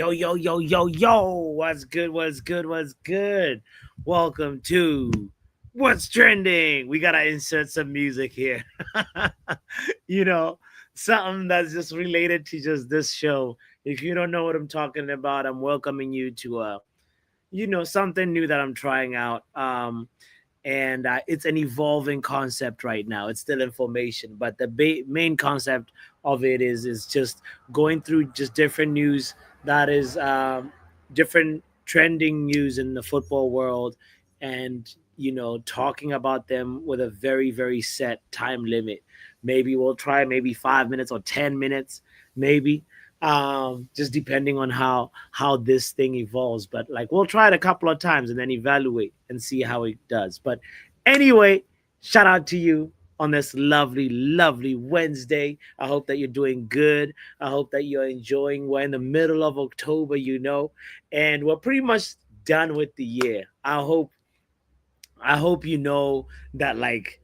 Yo, yo, yo, yo, yo. What's good? What's good? What's good? Welcome to What's Trending. We got to insert some music here. you know, Something that's just related to just this show. If you don't know what I'm talking about, I'm welcoming you to something new that I'm trying out. And it's an evolving concept right now. It's still information, but the main concept of it is just going through just different news that is different trending news in the football world, and talking about them with a very set time limit. Maybe we'll try maybe 5 minutes or 10 minutes, maybe, just depending on how this thing evolves. But like we'll try it a couple of times and then evaluate and see how it does. But anyway, shout out to you on this lovely Wednesday. I hope that you're doing good. I hope that you're enjoying. We're in the middle of October, and we're pretty much done with the year. I hope you know that, like,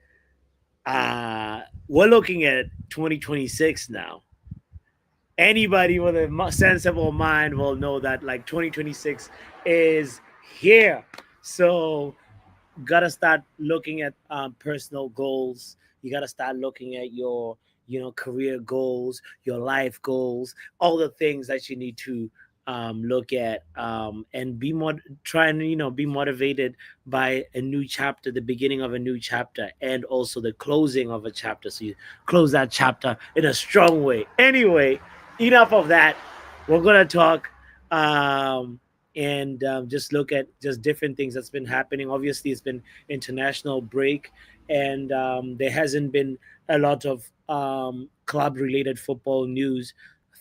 we're looking at 2026 now. Anybody with a sensible mind will know that, like, 2026 is here. So gotta start looking at personal goals. You gotta start looking at your career goals, your life goals, all the things that you need to look at, and be more trying to be motivated by a new chapter, the beginning of a new chapter, and also the closing of a chapter. So you close that chapter in a strong way. Anyway, enough of that. We're gonna talk. And just look at just different things that's been happening. Obviously, it's been international break, and there hasn't been a lot of club related football news.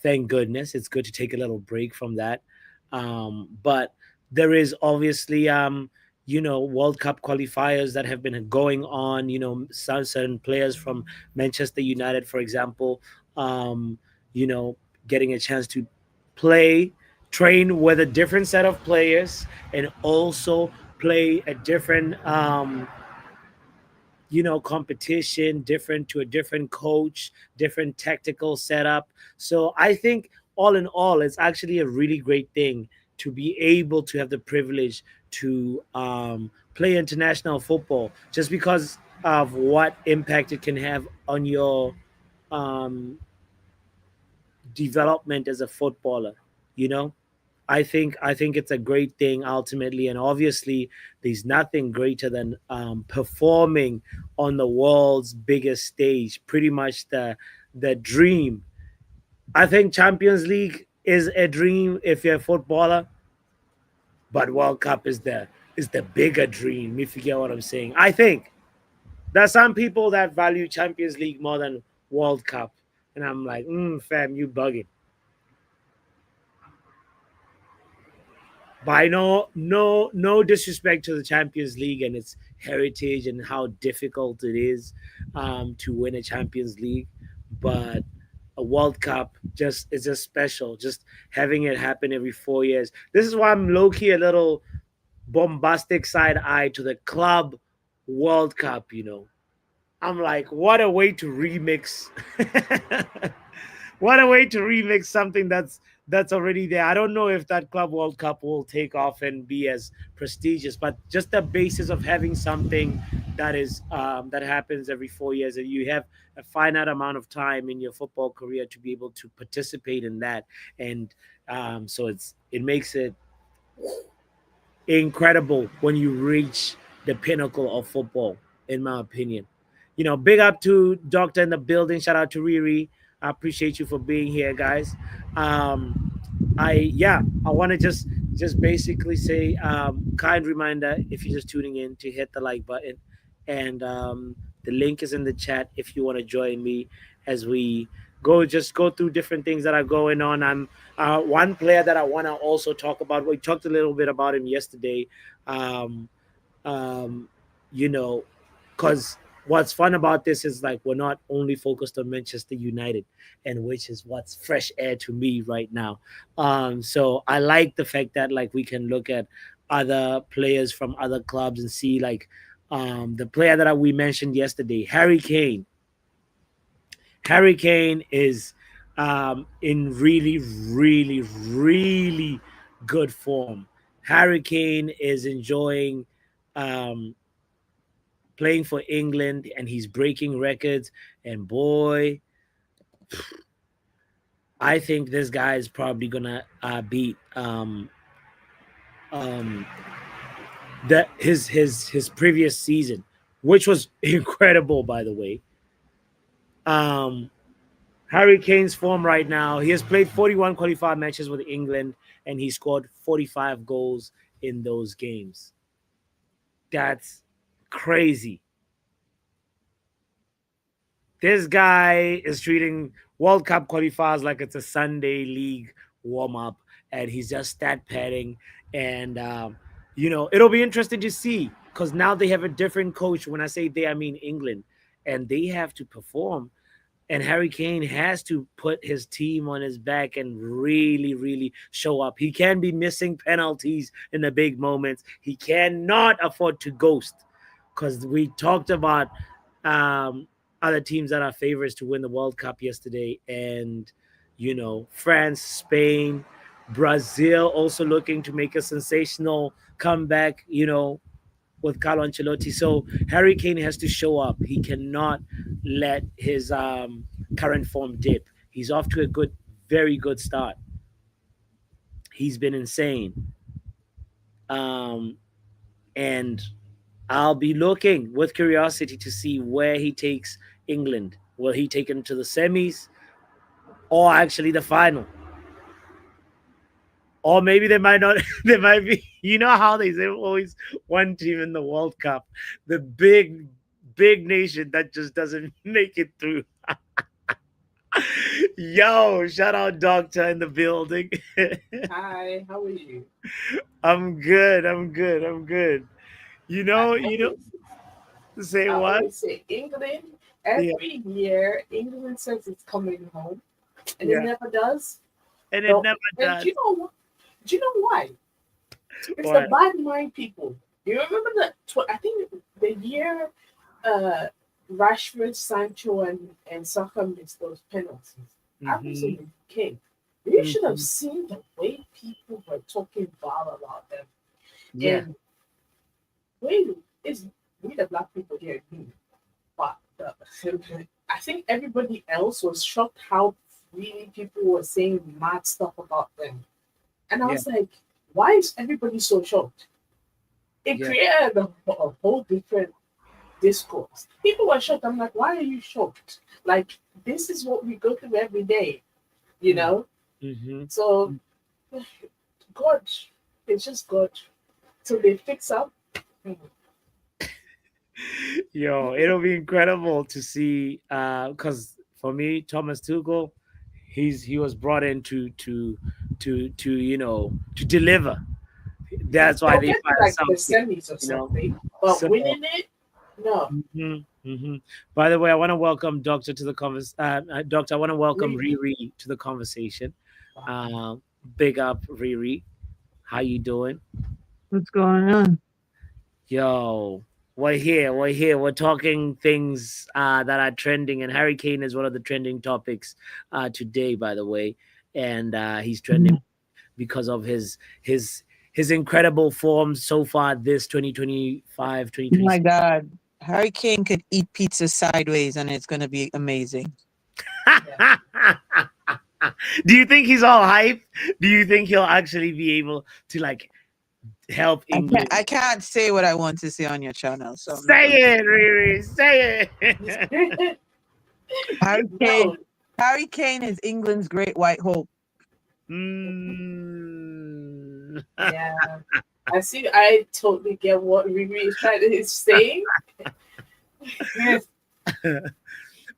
Thank goodness. It's good to take a little break from that. But there is obviously World Cup qualifiers that have been going on. Some certain players from Manchester United, for example, you know getting a chance to play, train with a different set of players, and also play a different competition, different to a different coach, different tactical setup. So I think all in all, it's actually a really great thing to be able to have the privilege to play international football, just because of what impact it can have on your um, development as a footballer. You know, I think it's a great thing ultimately, and obviously, there's nothing greater than performing on the world's biggest stage. Pretty much the dream. I think Champions League is a dream if you're a footballer, but World Cup is the bigger dream. If you get what I'm saying, I think there's some people that value Champions League more than World Cup, and I'm like, fam, you bugging. By no disrespect to the Champions League and its heritage and how difficult it is to win a Champions League, but a World Cup just is just special. Just having it happen every 4 years. This is why I'm low key a little bombastic side eye to the club World Cup. I'm like, what a way to remix. What a way to remix something that's already there. I don't know if that Club World Cup will take off and be as prestigious, but just the basis of having something that happens every 4 years, and you have a finite amount of time in your football career to be able to participate in that, and so it makes it incredible when you reach the pinnacle of football, in my opinion. Big up to Doctor in the building. Shout out to Riri. I appreciate you for being here, guys. I want to just basically say, kind reminder, if you're just tuning in, to hit the like button, and the link is in the chat if you want to join me as we go through different things that are going on. I'm one player that I want to also talk about. We talked a little bit about him yesterday. Um, um, you know, because what's fun about this is, like, we're not only focused on Manchester United, and which is what's fresh air to me right now. So I like the fact that, like, we can look at other players from other clubs and see, like, the player that we mentioned yesterday, Harry Kane. Harry Kane is in really, really, really good form. Harry Kane is enjoying um, playing for England, and he's breaking records. And boy, I think this guy is probably gonna beat um, his previous season, which was incredible, by the way. Um, Harry Kane's form right now, he has played 41 qualified matches with England, and he scored 45 goals in those games. That's crazy. This guy is treating World Cup qualifiers like it's a Sunday league warm up, and he's just stat padding. And it'll be interesting to see because now they have a different coach. When I say they, I mean England, and they have to perform. And Harry Kane has to put his team on his back and really, really show up. He can be missing penalties in the big moments. He cannot afford to ghost because we talked about um, other teams that are favorites to win the World Cup yesterday. And, France, Spain, Brazil also looking to make a sensational comeback, with Carlo Ancelotti. So Harry Kane has to show up. He cannot let his current form dip. He's off to a very good start. He's been insane. Um, and I'll be looking with curiosity to see where he takes England. Will he take them to the semis or actually the final? Or maybe they might not. They might be. You know how they say always one team in the World Cup, the big nation that just doesn't make it through. Yo, shout out Doctor in the building. Hi, how are you? I'm good. I'm good. I'm good. You I know. always, Say I what? always say England. Yeah, Every year, England says it's coming home, and it yeah. never does. And it No, never and does. do you know why? It's the What? bad mind people. You remember I think the year uh, Rashford, Sancho, and Saka missed those penalties. Mm-hmm. Absolutely came. You should have Mm-hmm. seen the way people were talking bad about them. Yeah. And we it's we the black people here, but I think everybody else was shocked how really people were saying mad stuff about them. And I Yeah. was like, why is everybody so shocked? It Yeah. created a whole different discourse. People were shocked. I'm like, why are you shocked? Like, this is what we go through every day, you know? Mm-hmm. So, God, it's just God. So they fix up. Mhm. Yo, it'll be incredible to see because for me, Thomas Tuchel, he was brought in to to deliver. That's why They'll they get to fired like the Southgate, semis or you know. something, but So winning it, no. By the way, I want to welcome Doctor to the Doctor, I want to welcome Really. Riri to the conversation. Wow. Uh, Big up, Riri. How you doing? What's going on? Yo, we're here. We're here. We're talking things that are trending, and Harry Kane is one of the trending topics today, by the way. And he's trending Mm. because of his incredible form so far this 2025 Oh my 2026. God. Harry Kane could eat pizza sideways and it's going to be amazing. Yeah. Do you think he's all hype? Do you think he'll actually be able to like help England? I can't say what I want to say on your channel, so I'm not Say going to. it, Riri. Say it. Harry Kane. No. Harry Kane is England's great white hope. Mm. Yeah. I see. I totally get what Riri is trying to saying. Yes. And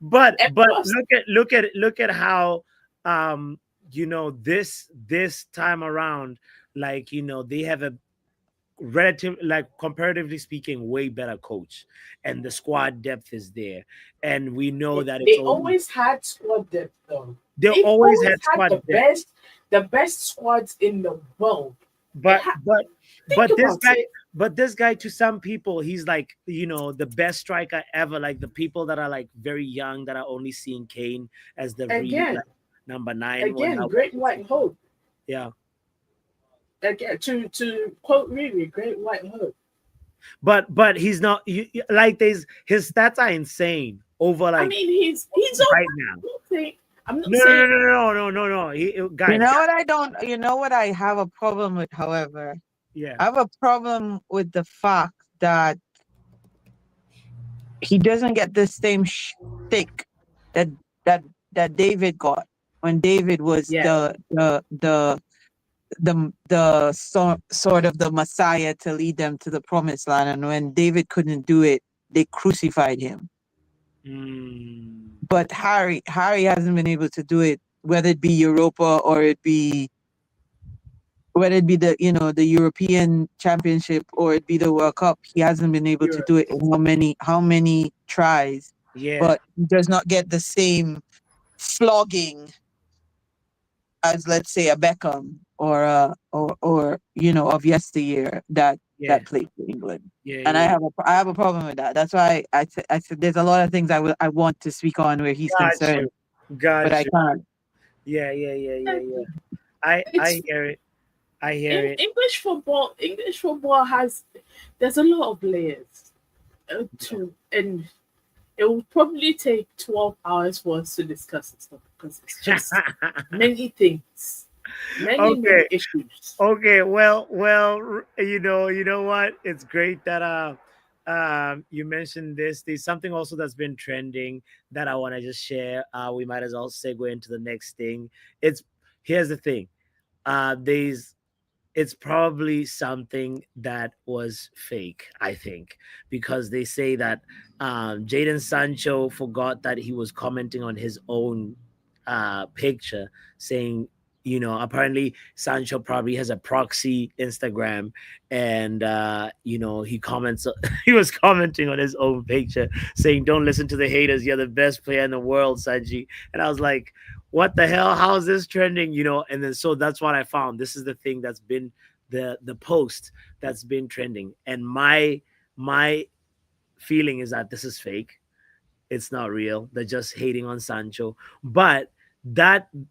but plus, look at how this time around, like they have a relative, like comparatively speaking, way better coach, and the squad depth is there, and we know that it's they only always had squad depth though. they They've always always had had squad depth. the best squads in the world. They but ha- but think but this about guy it. but this guy, to some people, he's like the best striker ever. Like the people that are like very young, that are only seeing Kane as the real, Again, like number 9. Again, Great White Hope. Yeah. Again, to quote Riri, Great White Hope. But he's not like his stats are insane over like I mean, he's right okay. now. I'm not No, saying no. Guys, You know what I don't, you know what I have a problem with, however? yeah. I have a problem with the fact that he doesn't get the same shtick that that David got when David was Yeah. sort of the Messiah to lead them to the promised land, and when David couldn't do it, they crucified him. But Harry hasn't been able to do it, whether it be Europa or whether it be the the European Championship or it be the World Cup. He hasn't been able to do it in how many tries. Yeah. But he does not get the same flogging as, let's say, a Beckham or of yesteryear that played for England. Yeah. And I have a problem with that. That's why I said there's a lot of things I want to speak on where he's concerned, but I can't. Yeah. I hear it. I hear it. English football there's a lot of layers and it will probably take 12 hours for us to discuss this stuff because it's just many things, many issues. Okay, well, you know what? It's great that you mentioned this. There's something also that's been trending that I want to just share. We might as well segue into the next thing. Here's the thing. It's probably something that was fake, I think, because they say that Jadon Sancho forgot that he was commenting on his own picture, saying, apparently Sancho probably has a proxy Instagram, and he comments. He was commenting on his own picture, saying, "Don't listen to the haters. You're the best player in the world, Sanji." And I was like, what the hell? How is this trending? And then so that's what I found. This is the thing that's been the post that's been trending. And my feeling is that this is fake. It's not real. They're just hating on Sancho. But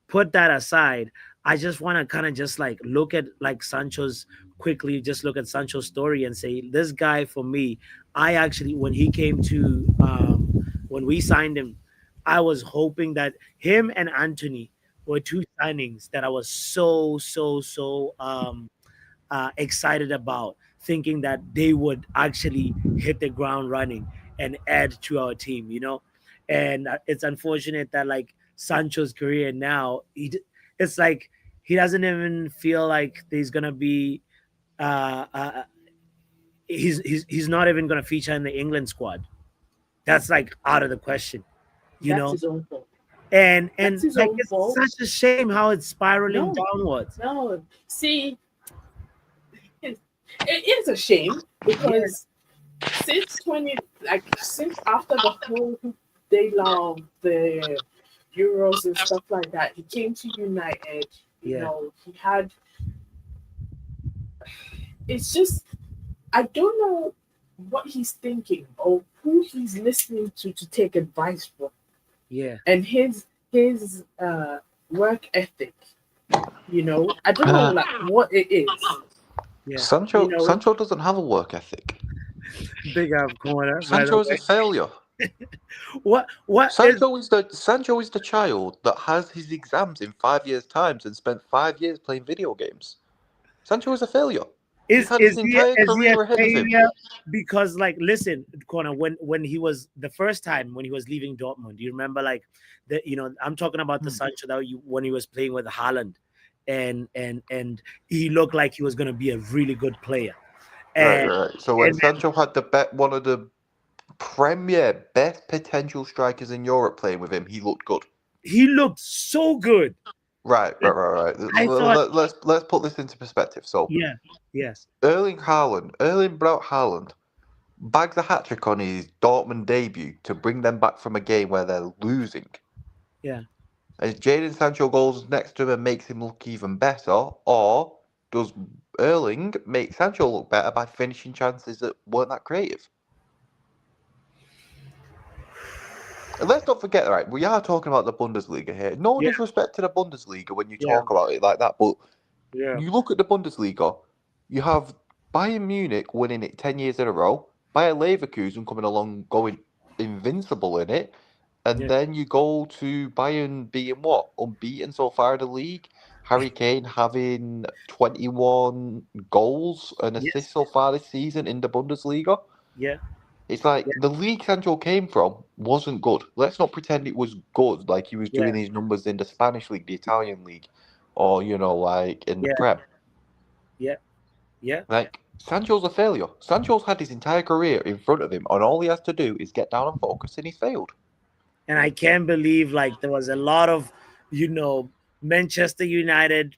put that aside, I just want to kind of just like look at like Sancho's story and say, this guy, for me, I actually, when he came to when we signed him, I was hoping that him and Anthony were two signings that I was so excited about, thinking that they would actually hit the ground running and add to our team, And it's unfortunate that like Sancho's career now, it's like he doesn't even feel like he's gonna be. He's not even gonna feature in the England squad. That's like out of the question. That's his own fault. And like it's such a shame how it's spiraling downwards. No, see, it is a shame because since after the whole they love the Euros and stuff like that, he came to United. He had. It's just I don't know what he's thinking or who he's listening to take advice from. Yeah. And his work ethic, I don't know like what it is. Yeah. Sancho doesn't have a work ethic. Big up corner. Sancho is a failure. What Sancho is the child that has his exams in 5 years' time and spent 5 years playing video games. Sancho is a failure. Is he a failure? Because like, listen, Connor, when he was the first time when he was leaving Dortmund, do you remember like I'm talking about the Sancho that when he was playing with Haaland, and he looked like he was going to be a really good player. Right. So when Sancho had one of the premier best potential strikers in Europe playing with him, he looked good. He looked so good. Right. Let's put this into perspective. So yes. Erling Braut Haaland bags a hat-trick on his Dortmund debut to bring them back from a game where they're losing. Yeah. As Jadon Sancho goes next to him and makes him look even better, or does Erling make Sancho look better by finishing chances that weren't that creative? let's not forget, right? We are talking about the Bundesliga here. No Yeah. disrespect to the Bundesliga when you Yeah. talk about it like that, but Yeah. you look at the Bundesliga, you have Bayern Munich winning it 10 years in a row, Bayer Leverkusen coming along going invincible in it, and Yeah. then you go to Bayern being what? Unbeaten so far in the league. Harry Kane having 21 goals and Yes. assists so far this season in the Bundesliga. Yeah. It's like the league Sancho came from wasn't good. Let's not pretend it was good, like he was doing these numbers in the Spanish league, the Italian league, or like in the Yeah. Prem. Yeah. Yeah. Like Sancho's a failure. Sancho's had his entire career in front of him, and all he has to do is get down and focus, and he's failed. And I can't believe like there was a lot of, Manchester United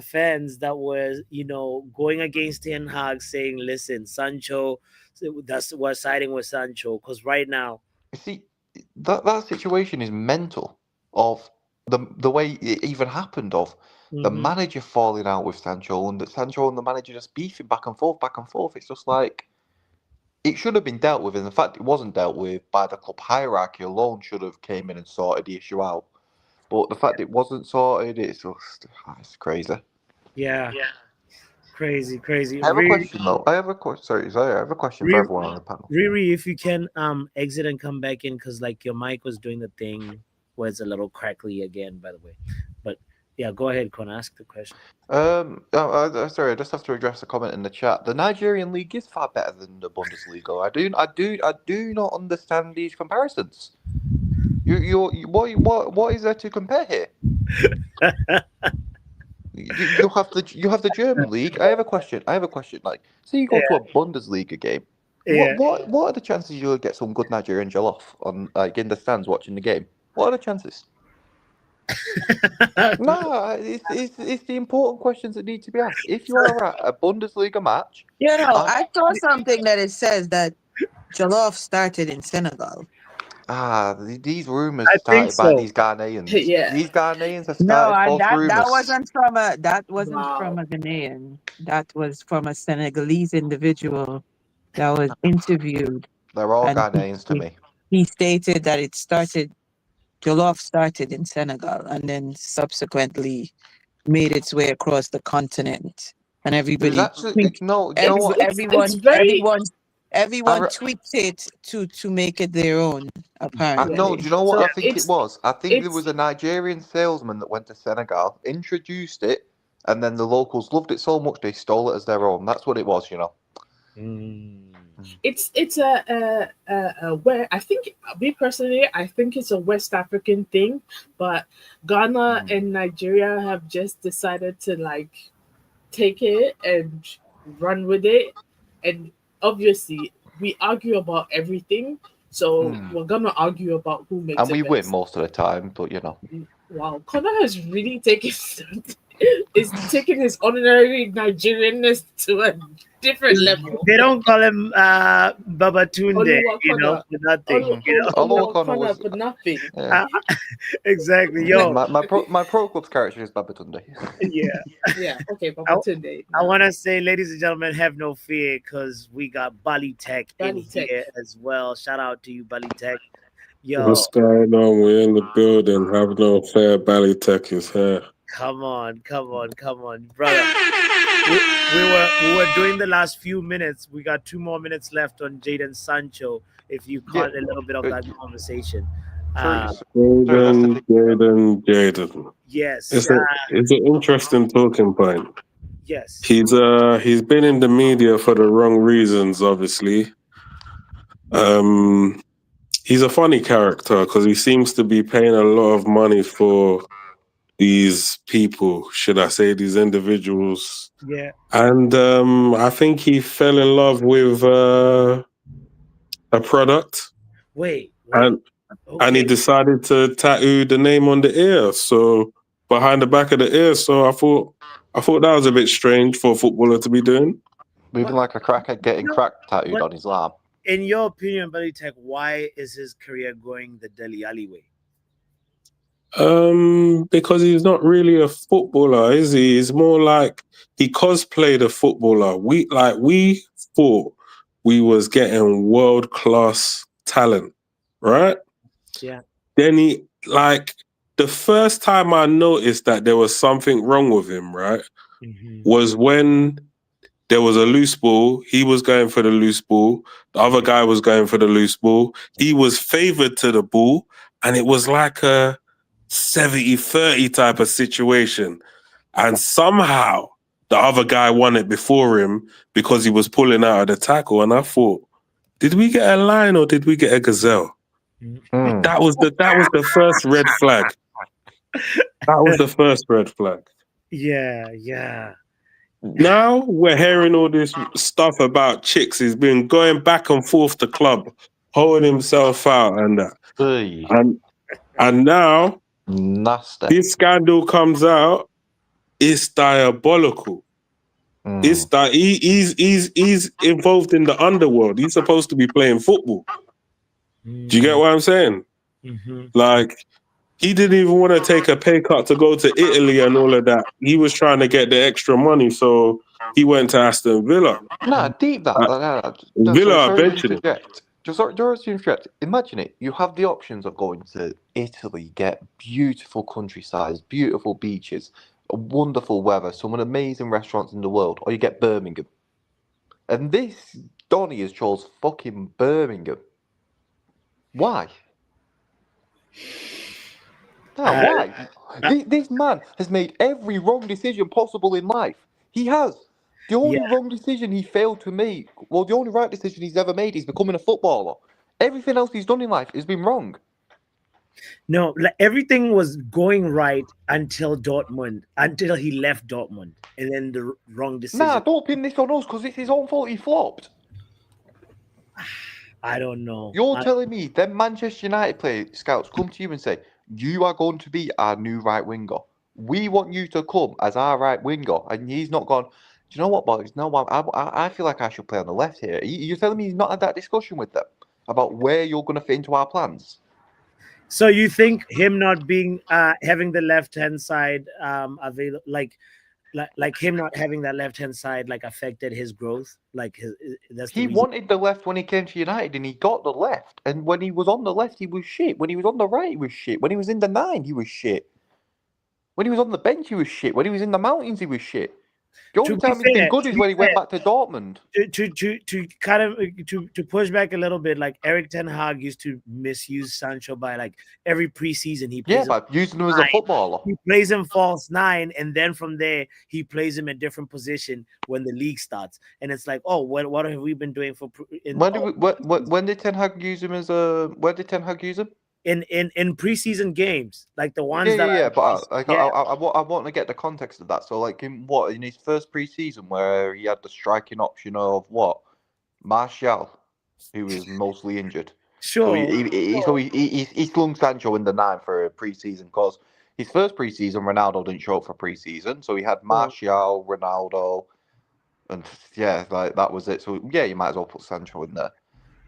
fans that was, going against Ten Hag saying, listen, Sancho, we're siding with Sancho. Because right now, You see, that situation is mental of the way it even happened of the Mhm. manager falling out with Sancho and Sancho and the manager just beefing back and forth, back and forth. It's just like it should have been dealt with, and the fact it wasn't dealt with by the club hierarchy alone should have came in and sorted the issue out. But the fact it wasn't sorted, it's just it's crazy. Yeah. Crazy. I have a question though. I have a question. Sorry, I have a question for everyone on the panel. Riri, if you can exit and come back in, because like your mic was doing the thing where it's a little crackly again, by the way. But yeah, go ahead, Con, ask the question. Sorry, I just have to address a comment in the chat. The Nigerian league is far better than the Bundesliga. I do not understand these comparisons. What is there to compare here? You have the German league. I have a question. Like, say you go to a Bundesliga game. Yeah. What are the chances you'll get some good Nigerian jollof on in the stands watching the game? What are the chances? No, it's the important questions that need to be asked. If you are at a Bundesliga match, I saw something that it says that jollof started in Senegal. These rumors I think started by so. these Ghanaians. Yeah. These Ghanaians have No, started false rumors. that wasn't from a Wow. from a Ghanaian. That was from a Senegalese individual that was interviewed. They're all and Ghanaians to me. He stated that jollof started in Senegal and then subsequently made its way across the continent, and everybody everyone tweaked it to make it their own. Apparently, no. Do you know what So I think it was? I think there it's- was a Nigerian salesman that went to Senegal, introduced it, and then the locals loved it so much they stole it as their own. That's what it was, It's a where I think me personally I think it's a West African thing, but Ghana and Nigeria have just decided to like take it and run with it, and obviously we argue about everything, so we're gonna argue about who makes and it we win best. most of the time. But Wow, Connor has really taken is taking his ordinary Nigerianness to a different level. They don't call him Babatunde, Oluwa for nothing. Oluwa Connor Connor was- for nothing. Exactly. Yo, my pro club's character is Babatunde. yeah. Yeah, okay, Papa today. I want to say, ladies and gentlemen, have no fear because we got Bali Tech in Bali Tech. here as well. Shout out to you, Bali Tech. Yo, What's going on? We're in the building. Have no fear. Bally Tech is here. come on, brother. We were doing the last few minutes. We got 2 more minutes left on Jadon Sancho. If you caught a little bit of that conversation, Jaden. yes, It's an interesting talking point. yes. He's been in the media for the wrong reasons, obviously. He's a funny character because he seems to be paying a lot of money for these people, should I say, these individuals. Yeah. And I think he fell in love with a product. Wait. And he decided to tattoo the name on the ear, so behind the back of the ear. So I thought that was a bit strange for a footballer to be doing. Moving like a crackhead, getting crack tattooed on his arm. In your opinion, Bali Tech, why is his career going the Dele Alli way? Because he's not really a footballer, is he? He's more like he cosplayed a footballer. We thought we was getting world-class talent, right? Yeah. Then he, like, the first time I noticed that there was something wrong with him, right, was when there was a loose ball. He was going for the loose ball. The other guy was going for the loose ball. He was favored to the ball, and it was like a 70-30 type of situation. And somehow the other guy won it before him because he was pulling out of the tackle. And I thought, did we get a lion or did we get a gazelle? Mm. That was the first red flag. That was the first red flag. Yeah, yeah. Now we're hearing all this stuff about Chicks. He's been going back and forth to club, holding himself out and that. Hey, And now nasty. this scandal comes out. It's diabolical. Mm. It's that he's involved in the underworld. He's supposed to be playing football. Do you get what I'm saying? Like, he didn't even want to take a pay cut to go to Italy and all of that. He was trying to get the extra money, so he went to Aston Villa. Nah, deep that. Villa sorry to eventually. interject. Sorry to interject. Imagine it. You have the options of going to Italy, get beautiful countryside, beautiful beaches, wonderful weather, some of the amazing restaurants in the world, or you get Birmingham. And this Donny has chose fucking Birmingham. Why? Why? This man has made every wrong decision possible in life. He has. The only wrong decision he failed to make, well, the only right decision he's ever made is becoming a footballer. Everything else he's done in life has been wrong. No, like, everything was going right until Dortmund, until he left Dortmund, and then the wrong decision. Nah, don't pin this on us because it's his own fault he flopped. I don't know. You're telling me them Manchester United scouts come to you and say, you are going to be our new right winger. We want you to come as our right winger. And he's not gone, do you know what, boys? No, I feel like I should play on the left here. You're telling me he's not had that discussion with them about where you're going to fit into our plans? So you think him not being having the left hand side available, like him not having that left hand side, like, affected his growth? Like, he wanted the left when he came to United, and he got the left. And when he was on the left, he was shit. When he was on the right, he was shit. When he was in the 9, he was shit. When he was on the bench, he was shit. When he was in the mountains, he was shit. The only time he's been good is when he went back to Dortmund. To kind of to push back a little bit, like Eric Ten Hag used to misuse Sancho by, like, every preseason he plays. Yeah, but using him as a footballer. He plays him false 9, and then from there he plays him a different position when the league starts. And it's like, oh, what have we been doing for? When did Ten Hag use him as a? Where did Ten Hag use him? In preseason games, like the ones I want to get the context of that. So, like, in his first preseason, where he had the striking option of what, Martial, who was mostly injured. Sure. So he slung Sancho in the 9 for a preseason because his first preseason, Ronaldo didn't show up for preseason, so he had Martial, Ronaldo, and like that was it. So yeah, you might as well put Sancho in there.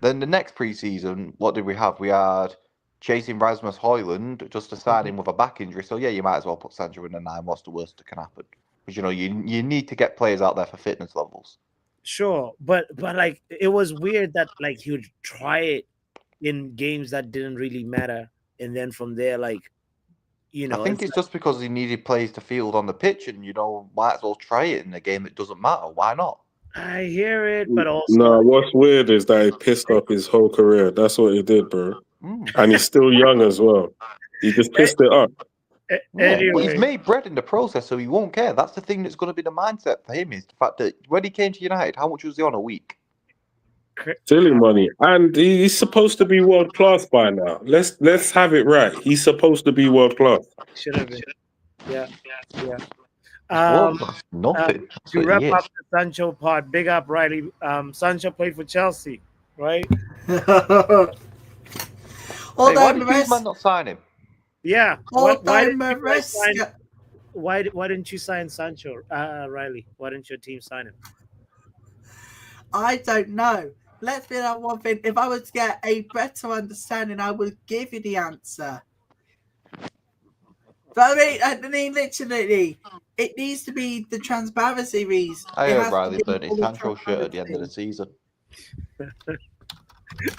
Then the next preseason, what did we have? We had chasing Rasmus Højlund just to sign him with a back injury. So yeah, you might as well put Sancho in the 9. What's the worst that can happen? Because you need to get players out there for fitness levels. Sure, but like, it was weird that, like, he would try it in games that didn't really matter, and then from there, like, I think it's just because he needed players to field on the pitch, and might as well try it in a game that doesn't matter. Why not? I hear it, but also, no. What's weird is that he pissed up his whole career. That's what he did, bro. And he's still young as well. He just pissed it up. Anyway. He's made bread in the process, so he won't care. That's the thing that's going to be the mindset for him, is the fact that when he came to United, how much was he on a week? Silly money. And he's supposed to be world class by now. Let's have it right. He's supposed to be world class. Should have been. Yeah. Nothing. To wrap up the Sancho part, big up Riley. Sancho played for Chelsea, right? Why did man not sign him? Yeah. Why didn't you sign Sancho, Riley? Why didn't your team sign him? I don't know. Let's be that one thing. If I was to get a better understanding, I would give you the answer. But I mean, literally, it needs to be the transparency reason. I hope Riley learned his Sancho shirt at the end of the season.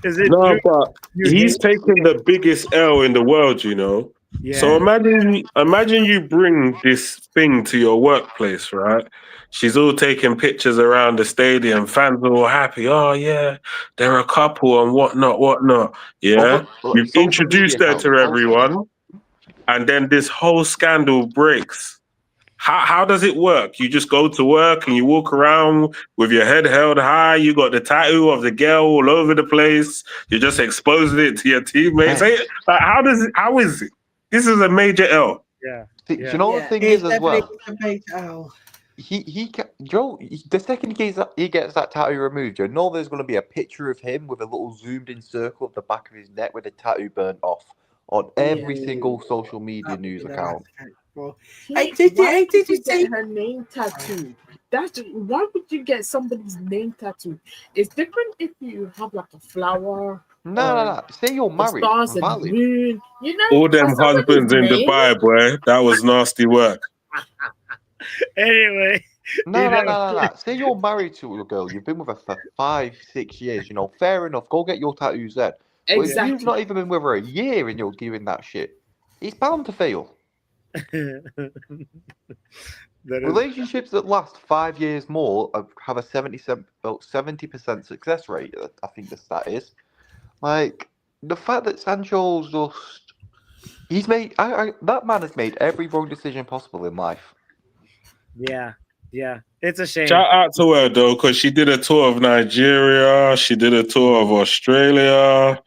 Is it No, true? but You he's hate? taking the biggest L in the world, you know. So Yeah. imagine you bring this thing to your workplace, right? She's all taking pictures around the stadium, fans are all happy. Oh yeah, they're a couple and whatnot, whatnot. Yeah. But You've social media introduced her accounts to post it. everyone, and then this whole scandal breaks. How does it work? You just go to work and you walk around with your head held high. You got the tattoo of the girl all over the place. You're just exposing it to your teammates. Like, how is it? This is a major L. Yeah. Do Yeah. you know the Yeah, thing it's is as definitely well? a major L. The second he gets that tattoo removed, you know there's going to be a picture of him with a little zoomed in circle of the back of his neck with the tattoo burnt off on every single social media news account. Hey, did Why you would you see? get her name tattooed? Why would you get somebody's name tattooed? It's different if you have like a flower No. Say you're the married, stars and valid. moon. You know, All them but somebody's husbands in name. Dubai, boy. That was nasty work. Anyway, No. Say you're married to a girl, you've been with her for 5, 6 years. You know, fair enough. Go get your tattoos then. But if you've Exactly. not even been with her a year and you're giving that shit, it's bound to fail. that is Relationships that last 5 years more have a 70% success rate. I think the stat is. Like the fact that Sancho's he's made that man has made every wrong decision possible in life. yeah. It's a shame. Shout out to her though, because she did a tour of Nigeria. She did a tour of Australia.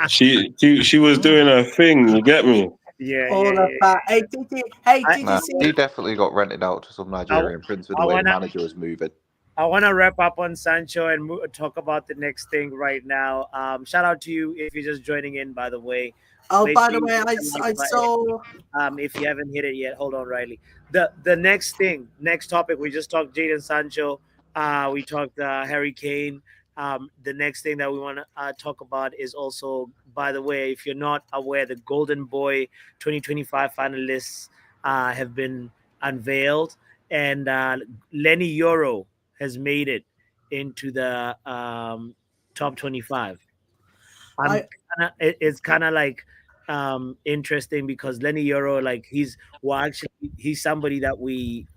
She was doing her thing. You get me? Yeah. All of that. Hey, did you Nah, see? he definitely got rented out to some Nigerian prince with I the way the wanna- manager was moving. I want to wrap up on Sancho and talk about the next thing right now. Shout out to you if you're just joining in, by the way. Oh, Make by sure the you way, hit I the like button. saw. If you haven't hit it yet, hold on, Riley. The next topic, we just talked Jadon Sancho. We talked Harry Kane. The next thing that we want to talk about is also, by the way, if you're not aware, the Golden Boy 2025 finalists have been unveiled, and Lenny Yoro has made it into the top 25. It's kind of like interesting because Lenny Yoro, like he's somebody that we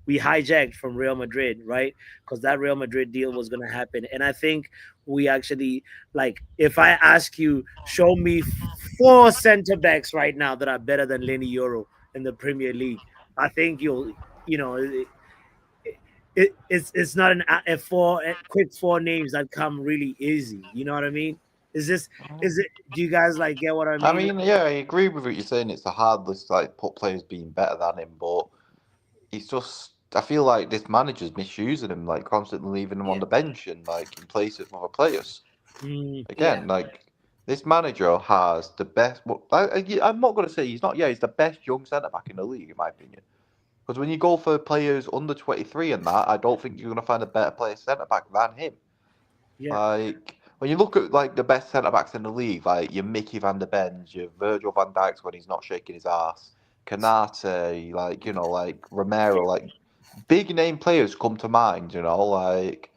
we hijacked from Real Madrid, right? Because that Real Madrid deal was going to happen, and I think we actually, like, if I ask you, show me 4 center backs right now that are better than Lenny Yoro in the Premier League, I think you'll, it's not a quick 4 names that come really easy. You know what I mean? Do you guys like get what I mean? I mean, yeah, I agree with what you're saying. It's a hard list to like put players being better than him, but it's just I feel like this manager's misusing him, like constantly leaving him on the bench and like in place of other players. Again, like this manager has the best. Well, I'm not going to say he's not. Yeah, he's the best young centre back in the league, in my opinion. Because when you go for players under 23 and that, I don't think you're going to find a better player centre back than him. Yeah. Like when you look at like the best centre backs in the league, like your Mickey Van der Benz, your Virgil van Dijk's when he's not shaking his ass, Canate, like like Romero, like big name players come to mind, like.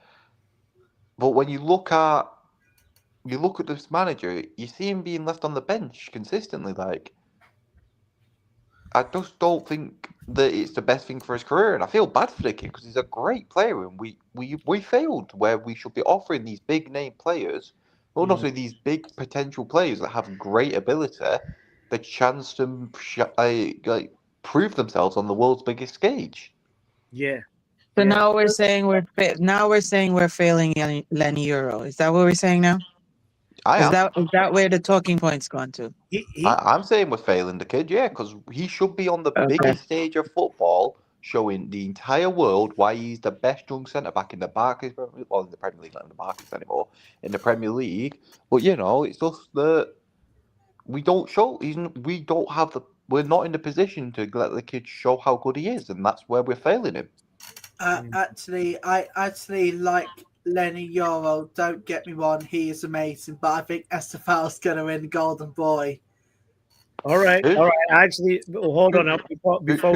But when you look at this manager, you see him being left on the bench consistently. Like, I just don't think that it's the best thing for his career, and I feel bad for the kid because he's a great player, and we failed where we should be offering these big name players, well, not only these big potential players that have great ability, the chance to prove themselves on the world's biggest stage. Yeah. So now we're saying we're failing Lenny Euro. Is that what we're saying now? Is that where the talking point's gone to? I'm saying we're failing the kid, yeah, because he should be on the biggest stage of football, showing the entire world why he's the best young centre back in the Barclays, well, in the Premier League, not in the Barclays anymore, in the Premier League. But it's just that we don't show. We're not in the position to let the kid show how good he is, and that's where we're failing him. Actually, I actually like Lenny Yoro. Don't get me wrong, he is amazing, but I think Estefal's going to win Golden Boy. All right, Who- all right. Actually, hold on. Who's that Before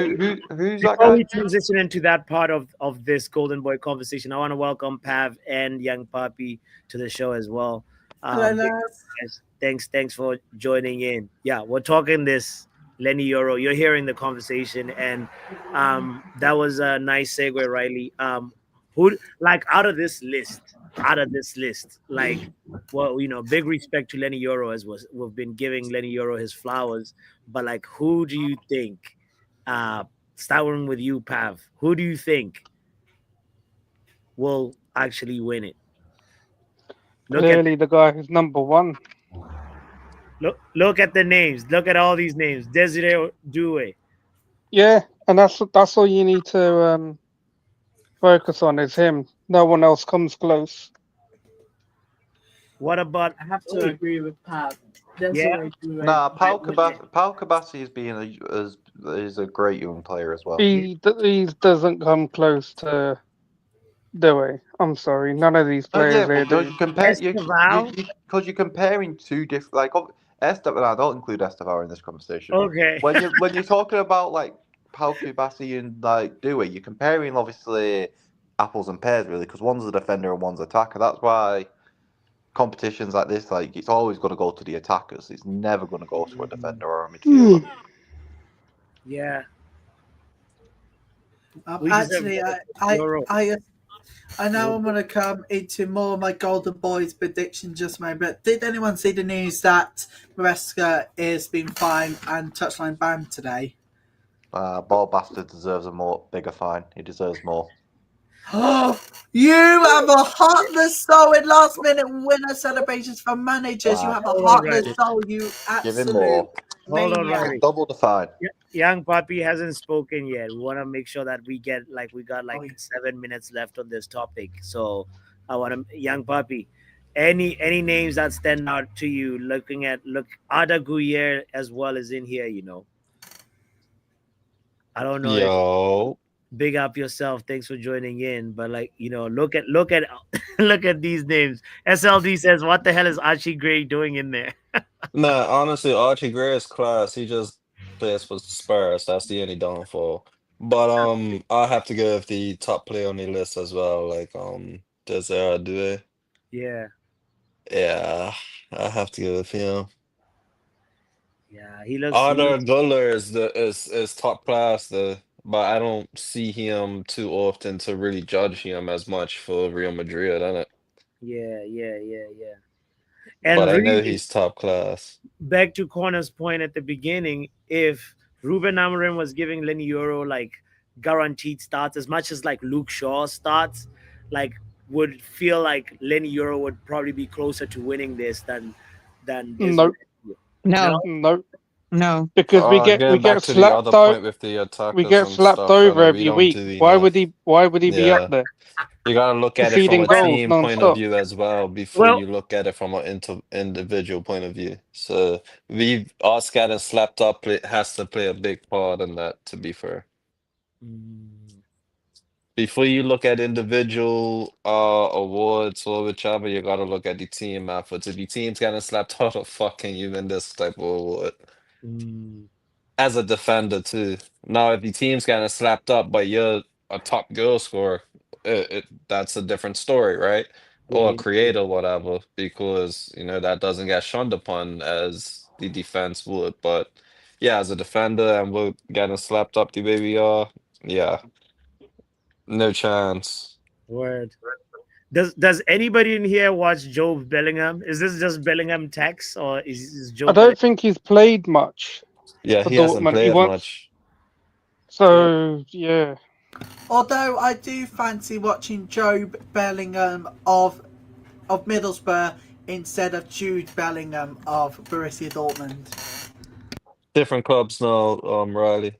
we guy? transition into that part of this Golden Boy conversation, I want to welcome Pav and Young Papi to the show as well. Hello, Um, lads. Yes, thanks for joining in. Yeah, we're talking this Lenny Euro. You're hearing the conversation, and that was a nice segue, Riley. Who like out of this list, like, well, big respect to Lenny Euro as was we've been giving Lenny Euro his flowers, but like, who do you think? Starting with you, Pav. Who do you think will actually win it? Clearly, the guy who's number one. Look at the names. Look at all these names. Desiree Due. Yeah, and that's all you need to focus on is him. No one else comes close. What about I have to agree with Pat. Yeah. Nah, Pau Kabassi is a great young player as well. He doesn't come close to Dewey. I'm sorry, none of these Oh yeah, players here but do. Esteval? you're comparing two different Esteban. I don't include Esteban in this conversation. Okay. When you're talking about like Pau Kubasi and like Dewey, you're comparing obviously apples and pears really, because one's a defender and one's attacker. That's why competitions like this, like, it's always going to go to the attackers. It's never going to go to a defender or a midfielder. Yeah. We just have Actually, Euro. I know I'm going to come into more of my Golden Boys prediction just a moment, but did anyone see the news that Maresca is being fined and touchline banned today? Ball Bastard deserves a bigger fine. He deserves more. You have a heartless soul in last minute winner celebrations for managers. You have a Hold on, heartless Riley. soul, you Give him absolute more. Hold on, maniac. Riley. Double the fine. Young Papi hasn't spoken yet. We want to make sure that we got Oh, yeah. 7 minutes left on this topic. So I want to, Young Papi, any names that stand out to you? Look, Ada Guyer as well is in here. I don't know. Yo, Big up yourself. Thanks for joining in. But look at look at these names. SLD says, "What the hell is Archie Gray doing in there?" nah, honestly, Archie Gray is class. He just plays for Spurs. That's the only downfall. But I have to give the top player on the list as well. Like Desire Due. Yeah, Yeah, I have to give it to him. yeah. He looks. Arda Guller is top class though, but I don't see him too often to really judge him as much for Real Madrid, I it? Yeah. And But I know really, he's top class. back to Corner's point at the beginning, if Ruben Amorim was giving Lenny Euro like guaranteed starts as much as like Luke Shaw starts, like, would feel like Lenny Euro would probably be closer to winning this than Nope. No, Nope. no. Because we Going back get to the slapped other out. point with the attackers We get and slapped stuff, over and we every don't week. do Why enough. would he be Yeah. up there? You gotta look at it from Conceding a goals team point of non-stop. view as well before Well, you look at it from an individual point of view. So us getting slapped up has to play a big part in that, to be fair. Before you look at individual awards or whichever, you gotta look at the team efforts. If the team's getting slapped out, of fucking you win this type of award. As a defender too. Now, if the team's getting slapped up, but you're a top goal scorer, that's a different story, right? Or a creator, whatever, because that doesn't get shunned upon as the defense would. But yeah, as a defender, and we're getting slapped up the way we are, yeah, no chance. Word. Does anybody in here watch Job Bellingham? Is this just Bellingham text, or is Job? I don't think he's played much Yeah, for he hasn't Dortmund. He played wants. much. So yeah, Although I do fancy watching Job Bellingham of Middlesbrough instead of Jude Bellingham of Borussia Dortmund. Different clubs now, Riley.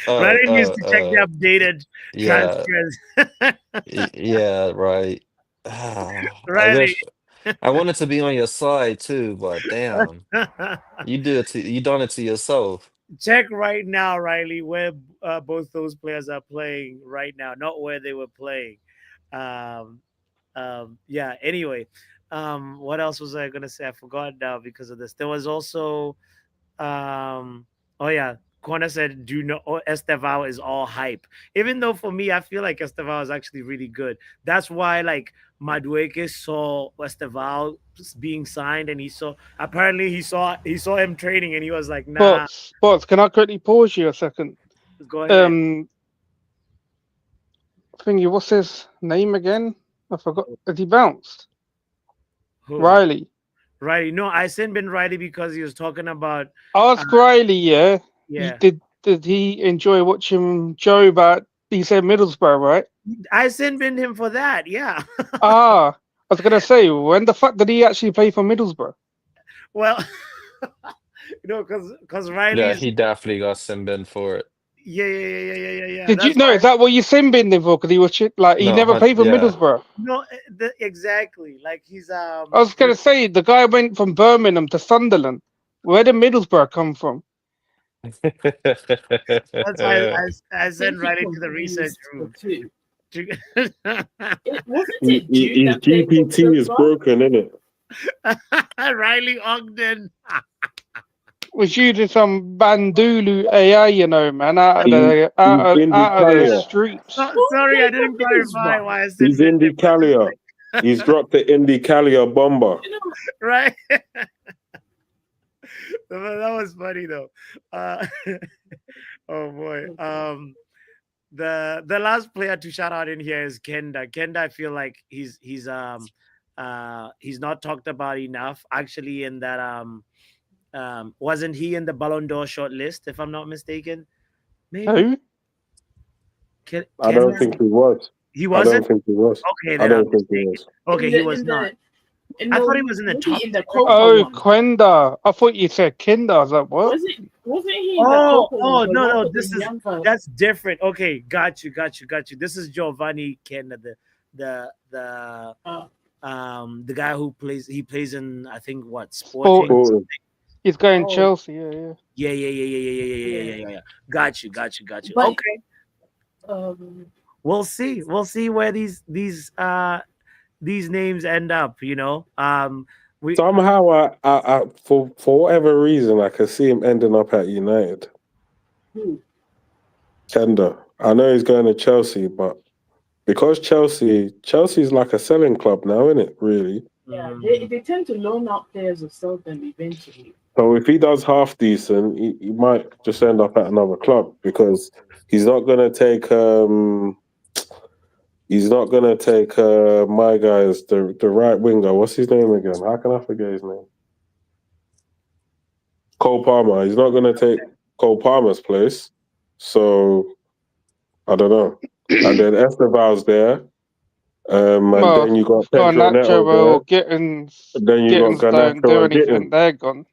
Riley needs to check the updated Yeah, transfers. yeah, right. I Riley. wish I wanted to be on your side too, but damn, you done it to yourself. Check right now, Riley, where both those players are playing right now, not where they were playing. Yeah. Anyway, what else was I gonna say? I forgot now because of this. There was also Oh yeah, Corner said, "Do you know Estevao is all hype?" Even though for me, I feel like Estevao is actually really good. That's why like Madueke saw Estevao being signed, and apparently he saw him training, and he was like, "Nah, Spots, can I quickly pause you a second? go ahead." Thingy, what's his name again? I forgot. Has he bounced? Who? Riley. Riley. No, I sent Ben Riley because he was talking about. Ask Riley, yeah. Yeah. Did he enjoy watching Joe? But he said Middlesbrough, right? I sent Ben him for that. Yeah. I was gonna say, when the fuck did he actually play for Middlesbrough? Well, because Riley. Yeah, he definitely got Simbin for it. Yeah. Did you know? Is that what you Simbin him for? Because he was like he No, never played for yeah. Middlesbrough. No, exactly. Like he's I was gonna say the guy went from Birmingham to Sunderland. Where did Middlesbrough come from? That's why I sent Riley to the research room. Wasn't His it Jude that played for GPT is Middlesbrough? broken, isn't it? Riley Ogden. Was using some Bandulu AI, you know, man, out of the streets. Sorry, I didn't clarify why I said He's Indy Callier. He's dropped the Indy Callier bomber. Right. That was funny though. Oh boy. The last player to shout out in here is Kenda. Kenda, I feel like he's not talked about enough actually. In that wasn't he in the Ballon d'Or short list, if I'm not mistaken? Maybe. Who? I don't think he was. He wasn't. I don't think he was. Okay, I then don't think he was. Okay, he was not. I thought he was in the top. Oh, Quenda. I thought you said Kinder. I was like, what? Wasn't he? Oh, no. That's different. Okay, got you. This is Giovanni Kenda, the guy who plays. He plays in, I think, what, Sporting. He's going Chelsea. Yeah. Yeah. Got you. But, okay. We'll see where these names end up. You know. Somehow, I for whatever reason, I could see him ending up at United. Who? Kenda. I know he's going to Chelsea, but because Chelsea's like a selling club now, isn't it? Really? Yeah, they tend to loan out players or sell them eventually. So if he does half decent, he might just end up at another club because he's not going to take. He's not going to take my guy's the right winger. What's his name again? How can I forget his name? Cole Palmer. He's not going to take Cole Palmer's place. So, I don't know. And then Esteval's there. And then you got Pedro Neto there. Then you got Garnacho and Gittins. They're gone.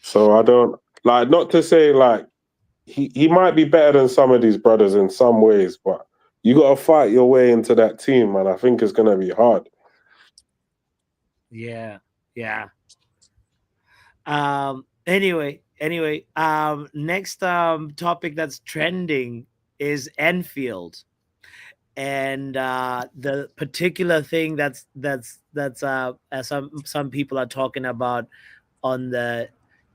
So I don't... Like, not to say, like, he might be better than some of these brothers in some ways, but you got to fight your way into that team, and I think it's going to be hard. Yeah. Anyway. Next topic that's trending is Enfield, and the particular thing that's some people are talking about on the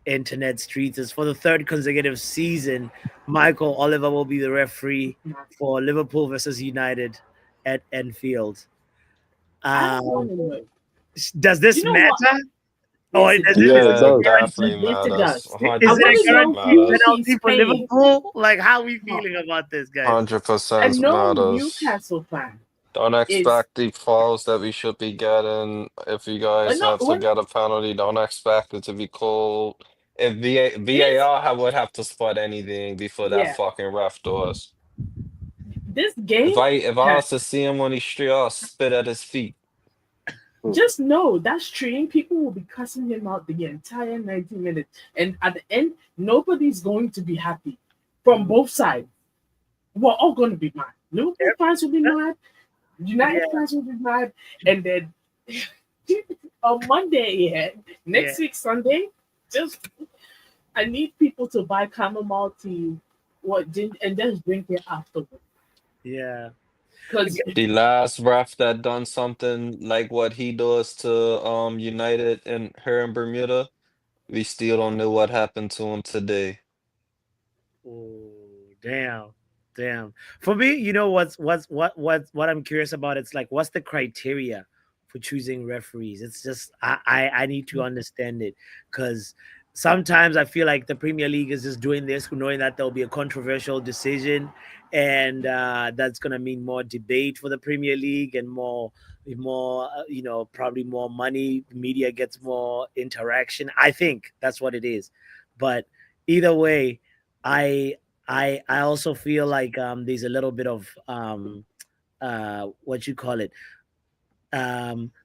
internet streets is for the third consecutive season, Michael Oliver will be the referee for Liverpool versus United at Enfield. Does this matter? It definitely matters. Is it a guaranteed penalty for Liverpool? Like, how are we feeling about this, guys? 100% matters. Newcastle fan. Don't expect the fouls that we should be getting. If you guys have to get a penalty, don't expect it to be called. If VAR would have to spot anything before that fucking ref does. This game. If I was to see him on the street, I'll spit at his feet. Just know that stream, people will be cussing him out the entire 90 minutes. And at the end, nobody's going to be happy from both sides. We're all going to be mad. Liverpool fans will be mad. United fans will be mad. And then on Monday, next week, Sunday, I need people to buy chamomile tea and just drink it afterwards. Yeah. The last ref that done something like what he does to United and her in Bermuda, We still don't know what happened to him today. Oh, damn. For me, you know what I'm curious about? It's like, what's the criteria for choosing referees? It's just I need to understand it, because sometimes I feel like the Premier League is just doing this knowing that there'll be a controversial decision, and that's gonna mean more debate for the Premier League and more probably more money. Media gets more interaction. I think that's what it is, but either way, I I also feel like there's a little bit of what you call it.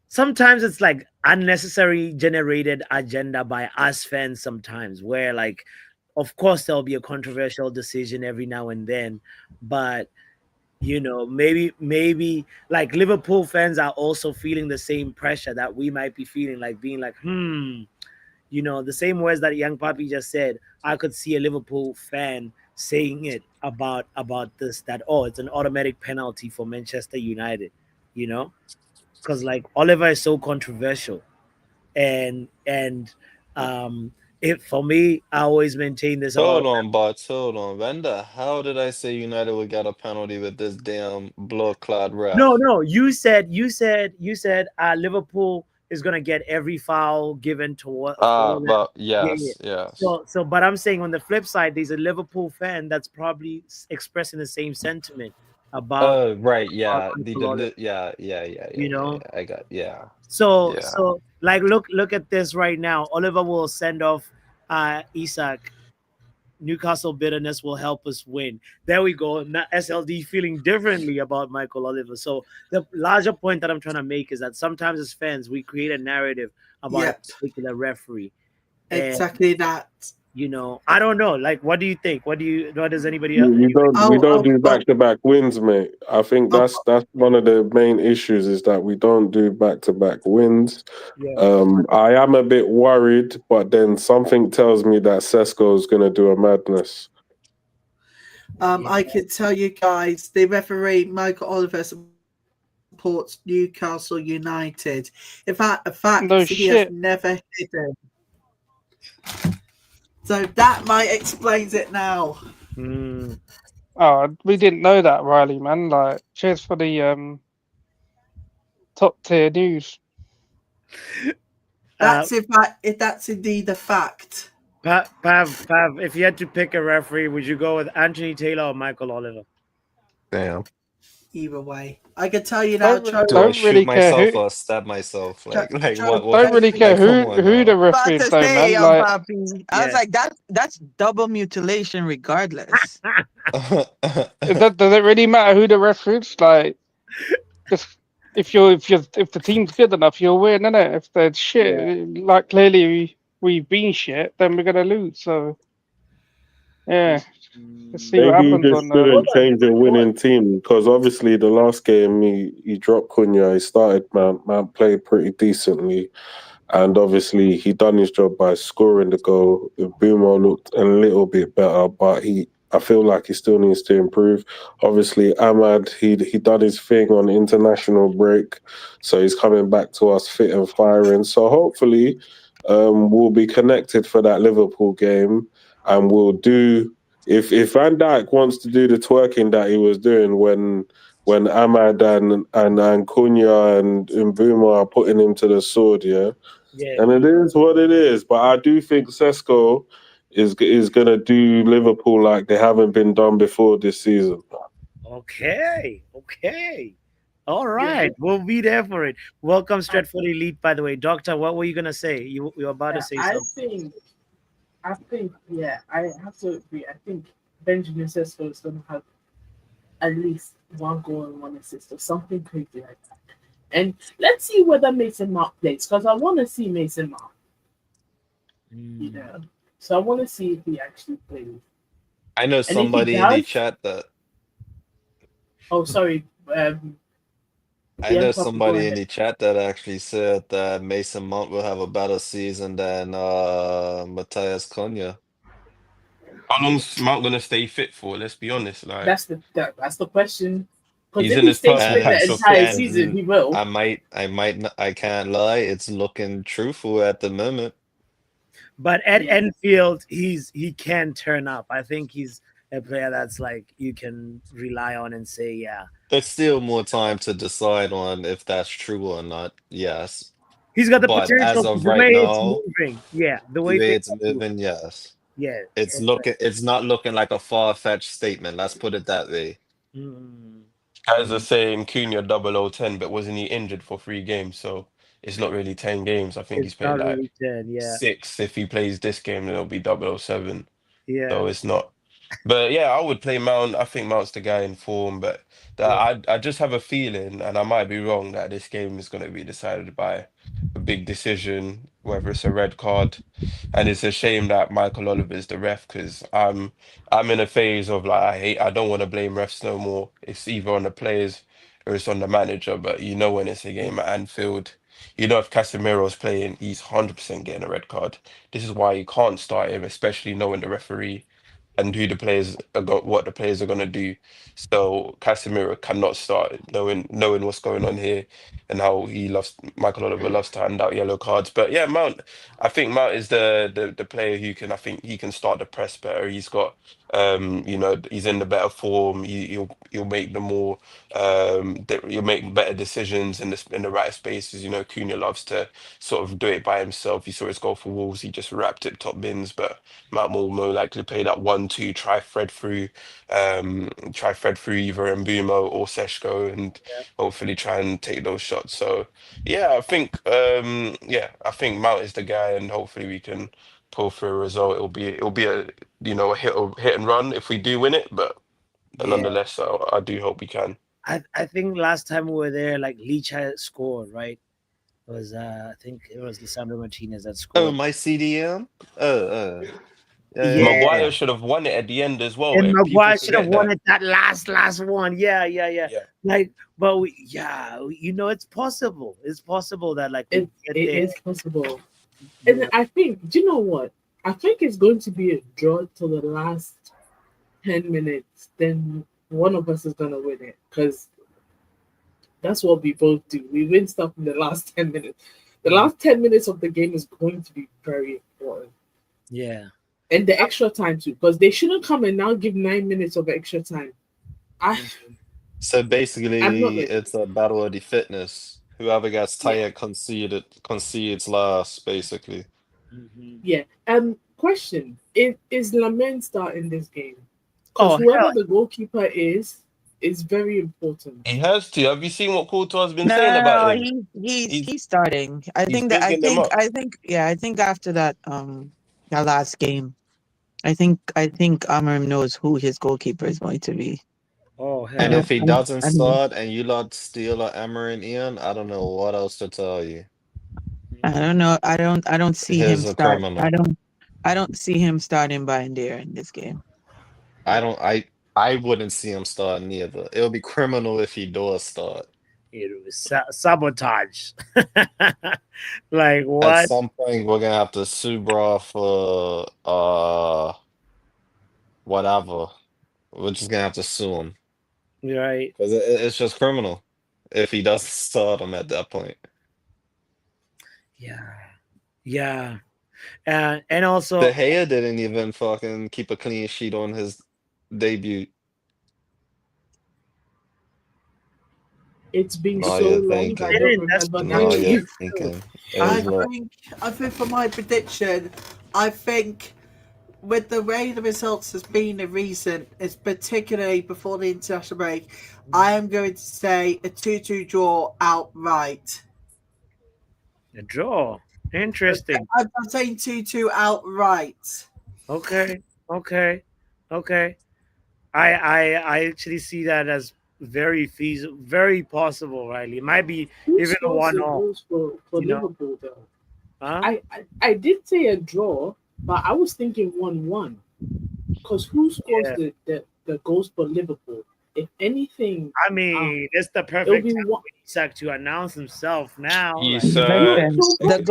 Sometimes it's like unnecessary generated agenda by us fans sometimes, where like, of course there'll be a controversial decision every now and then, but maybe like Liverpool fans are also feeling the same pressure that we might be feeling, like being like, the same words that Young Papi just said. I could see a Liverpool fan saying it about this, that, oh, it's an automatic penalty for Manchester United, because like Oliver is so controversial, and if for me, I always maintain this about. Hold on, bots. Hold on. When the hell did I say United would get a penalty with this damn blood-clad ref? No, you said Liverpool is gonna get every foul given to what. Well, yes. So, but I'm saying on the flip side, there's a Liverpool fan that's probably expressing the same sentiment about. Oh, right. Yeah. Oliver. Yeah. I got. Yeah. So like, look at this right now. Oliver will send off Isak. Newcastle bitterness will help us win. There we go. Not SLD feeling differently about Michael Oliver. So the larger point that I'm trying to make is that sometimes as fans, we create a narrative about a particular referee. Exactly that. I don't know. Like, what do you think? What does anybody else? We don't do back-to-back wins, mate. I think that's one of the main issues, is that we don't do back-to-back wins. Yeah. I am a bit worried, but then something tells me that Sesko is going to do a madness. I can tell you guys, the referee Michael Oliver supports Newcastle United. In fact, he has never hidden. So that might explains it now. Oh, we didn't know that, Riley, man. Like, cheers for the top tier news. That's if that's indeed a fact. Pav, if you had to pick a referee, would you go with Anthony Taylor or Michael Oliver? Damn. Either way, I can tell you now. Do I shoot myself or stab myself? Like what? Don't really care who the referee is, though, man. I was like, that's double mutilation, regardless. Does it really matter who the referee is? Like, just if the team's good enough, you'll win, innit? If they're shit, like clearly we've been shit, then we're gonna lose. So yeah. Let's see what Maybe happens he just didn't change the winning team, because obviously the last game he dropped Cunha. He started Mount played pretty decently, and obviously he done his job by scoring the goal. Mbeumo looked a little bit better, but I feel like he still needs to improve. Obviously Ahmad, he done his thing on international break, so he's coming back to us fit and firing. So hopefully we'll be connected for that Liverpool game, and we'll do. If Van Dijk wants to do the twerking that he was doing when Ahmad and Cunha and Mbeumo are putting him to the sword, and it is what it is. But I do think Sesko is going to do Liverpool like they haven't been done before this season. Okay. All right, we'll be there for it. Welcome, Stratford Elite, by the way. Doctor, what were you going to say? You were about to say something. I think, I have to agree. I think Benjamin Sesko is going to have at least one goal and one assist or something crazy like that. And let's see whether Mason Mount plays, because I want to see Mason Mount. So I want to see if he actually plays. I know somebody in the chat that. Oh, sorry. I know somebody in the chat that actually said that Mason Mount will have a better season than Matthias Cunha. How long's Mount gonna stay fit for? Let's be honest. Like that's the question. He's in his first the entire season. He will. I can't lie. It's looking truthful at the moment. But at Yeah. Enfield, he can turn up. I think he's a player that's like you can rely on and say, yeah, There's still more time to decide on if that's true or not. Yes. he's got the But as potential. of The right way it's now, moving, yeah, the the way way things it's are moving, moving, yes. yeah. It's not looking like a far-fetched statement. Let's put it that way. Mm, Guys are saying Cunha 0010, but wasn't he injured for 3 games? So it's not really 10 games. I think it's he's not played really like 10, yeah, 6. If he plays this game, then it'll be 007. yeah, So it's not. But yeah, I would play Mount. I think Mount's the guy in form, but yeah. I just have a feeling, and I might be wrong, that this game is going to be decided by a big decision, whether it's a red card. And it's a shame that Michael Oliver is the ref because I'm in a phase of like I don't want to blame refs no more. It's either on the players or it's on the manager. But you know when it's a game at Anfield, you know if Casemiro's playing, he's 100% getting a red card. This is why you can't start him, especially knowing the referee and who the players are what the players are gonna do. So Casemiro cannot start knowing what's going on here and how Michael Oliver loves to hand out yellow cards. But yeah, Mount, I think Mount is the player who can, I think he can start the press better. He's got he's in the better form. He'll make the more you'll make better decisions in the right spaces. You know, Cunha loves to sort of do it by himself. You saw his goal for Wolves, he just wrapped it top bins, but Matt will more likely play that 1-2, try thread through either Mbumo or Seshko and hopefully try and take those shots. So yeah, I think Mount is the guy and hopefully we can pull through a result. It'll be a a hit and run if we do win it, but Yeah. nonetheless, I do hope we can. I think last time we were there, like Leach had scored, right? It was I think it was Lisandro Martinez that Oh, scored. my CDM? Yeah. Maguire should have won it at the end as well. And People Maguire should have forget won that. it that last one. Yeah. Yeah. Like, but it's possible. It's possible that like we It get there. is possible. And I think, do you know what? I think it's going to be a draw till the last 10 minutes. Then one of us is going to win it because that's what we both do. We win stuff in the last 10 minutes. The last 10 minutes of the game is going to be very important. Yeah. And the extra time too, because they shouldn't come and now give 9 minutes of extra time. So basically, I'm not ready. it's a battle of the fitness. Whoever gets tired concedes last, basically. Mhm. Yeah. Question: Is Lamine starting this game? Oh, Because whoever hell. the goalkeeper is very important. He has to. Have you seen what Courtois has been saying about him? He's starting. He's bigging them up. I think after that that last game, I think Amarim knows who his goalkeeper is going to be. Oh, I hell. And don't- if he I don't- doesn't I don't- start and you lot steal a Emmer and Ian, I don't know what else to tell you. I don't know. I don't see him He's a start. criminal. I don't see him starting Bindier in this game. I wouldn't see him starting either. It would be criminal if he does start. It was sabotage. Like At what? some point, we're gonna have to sue Bra for whatever. We're just gonna have to sue him Right. because it's just criminal if he doesn't start him at that point. Yeah. And also De Gea didn't even fucking keep a clean sheet on his debut. It's been No, so you're long. thinking. I don't That's remember. No, that. you're thinking. It I was low. think for my prediction, I think with the way the results has been in recent, is particularly before the international break, I am going to say a 2-2 draw outright. a draw. Interesting. I'm saying 2-2 outright. Okay. I actually see that as very feasible, very possible, Riley. It might be Who even a scores the one-off. goals for you know? Liverpool though? Huh? I did say a draw, but I was thinking 1-1. Because who scores the goals for Liverpool? If anything, I mean, it's the it'll perfect be time one. for Isak to announce himself now. He's Listen, the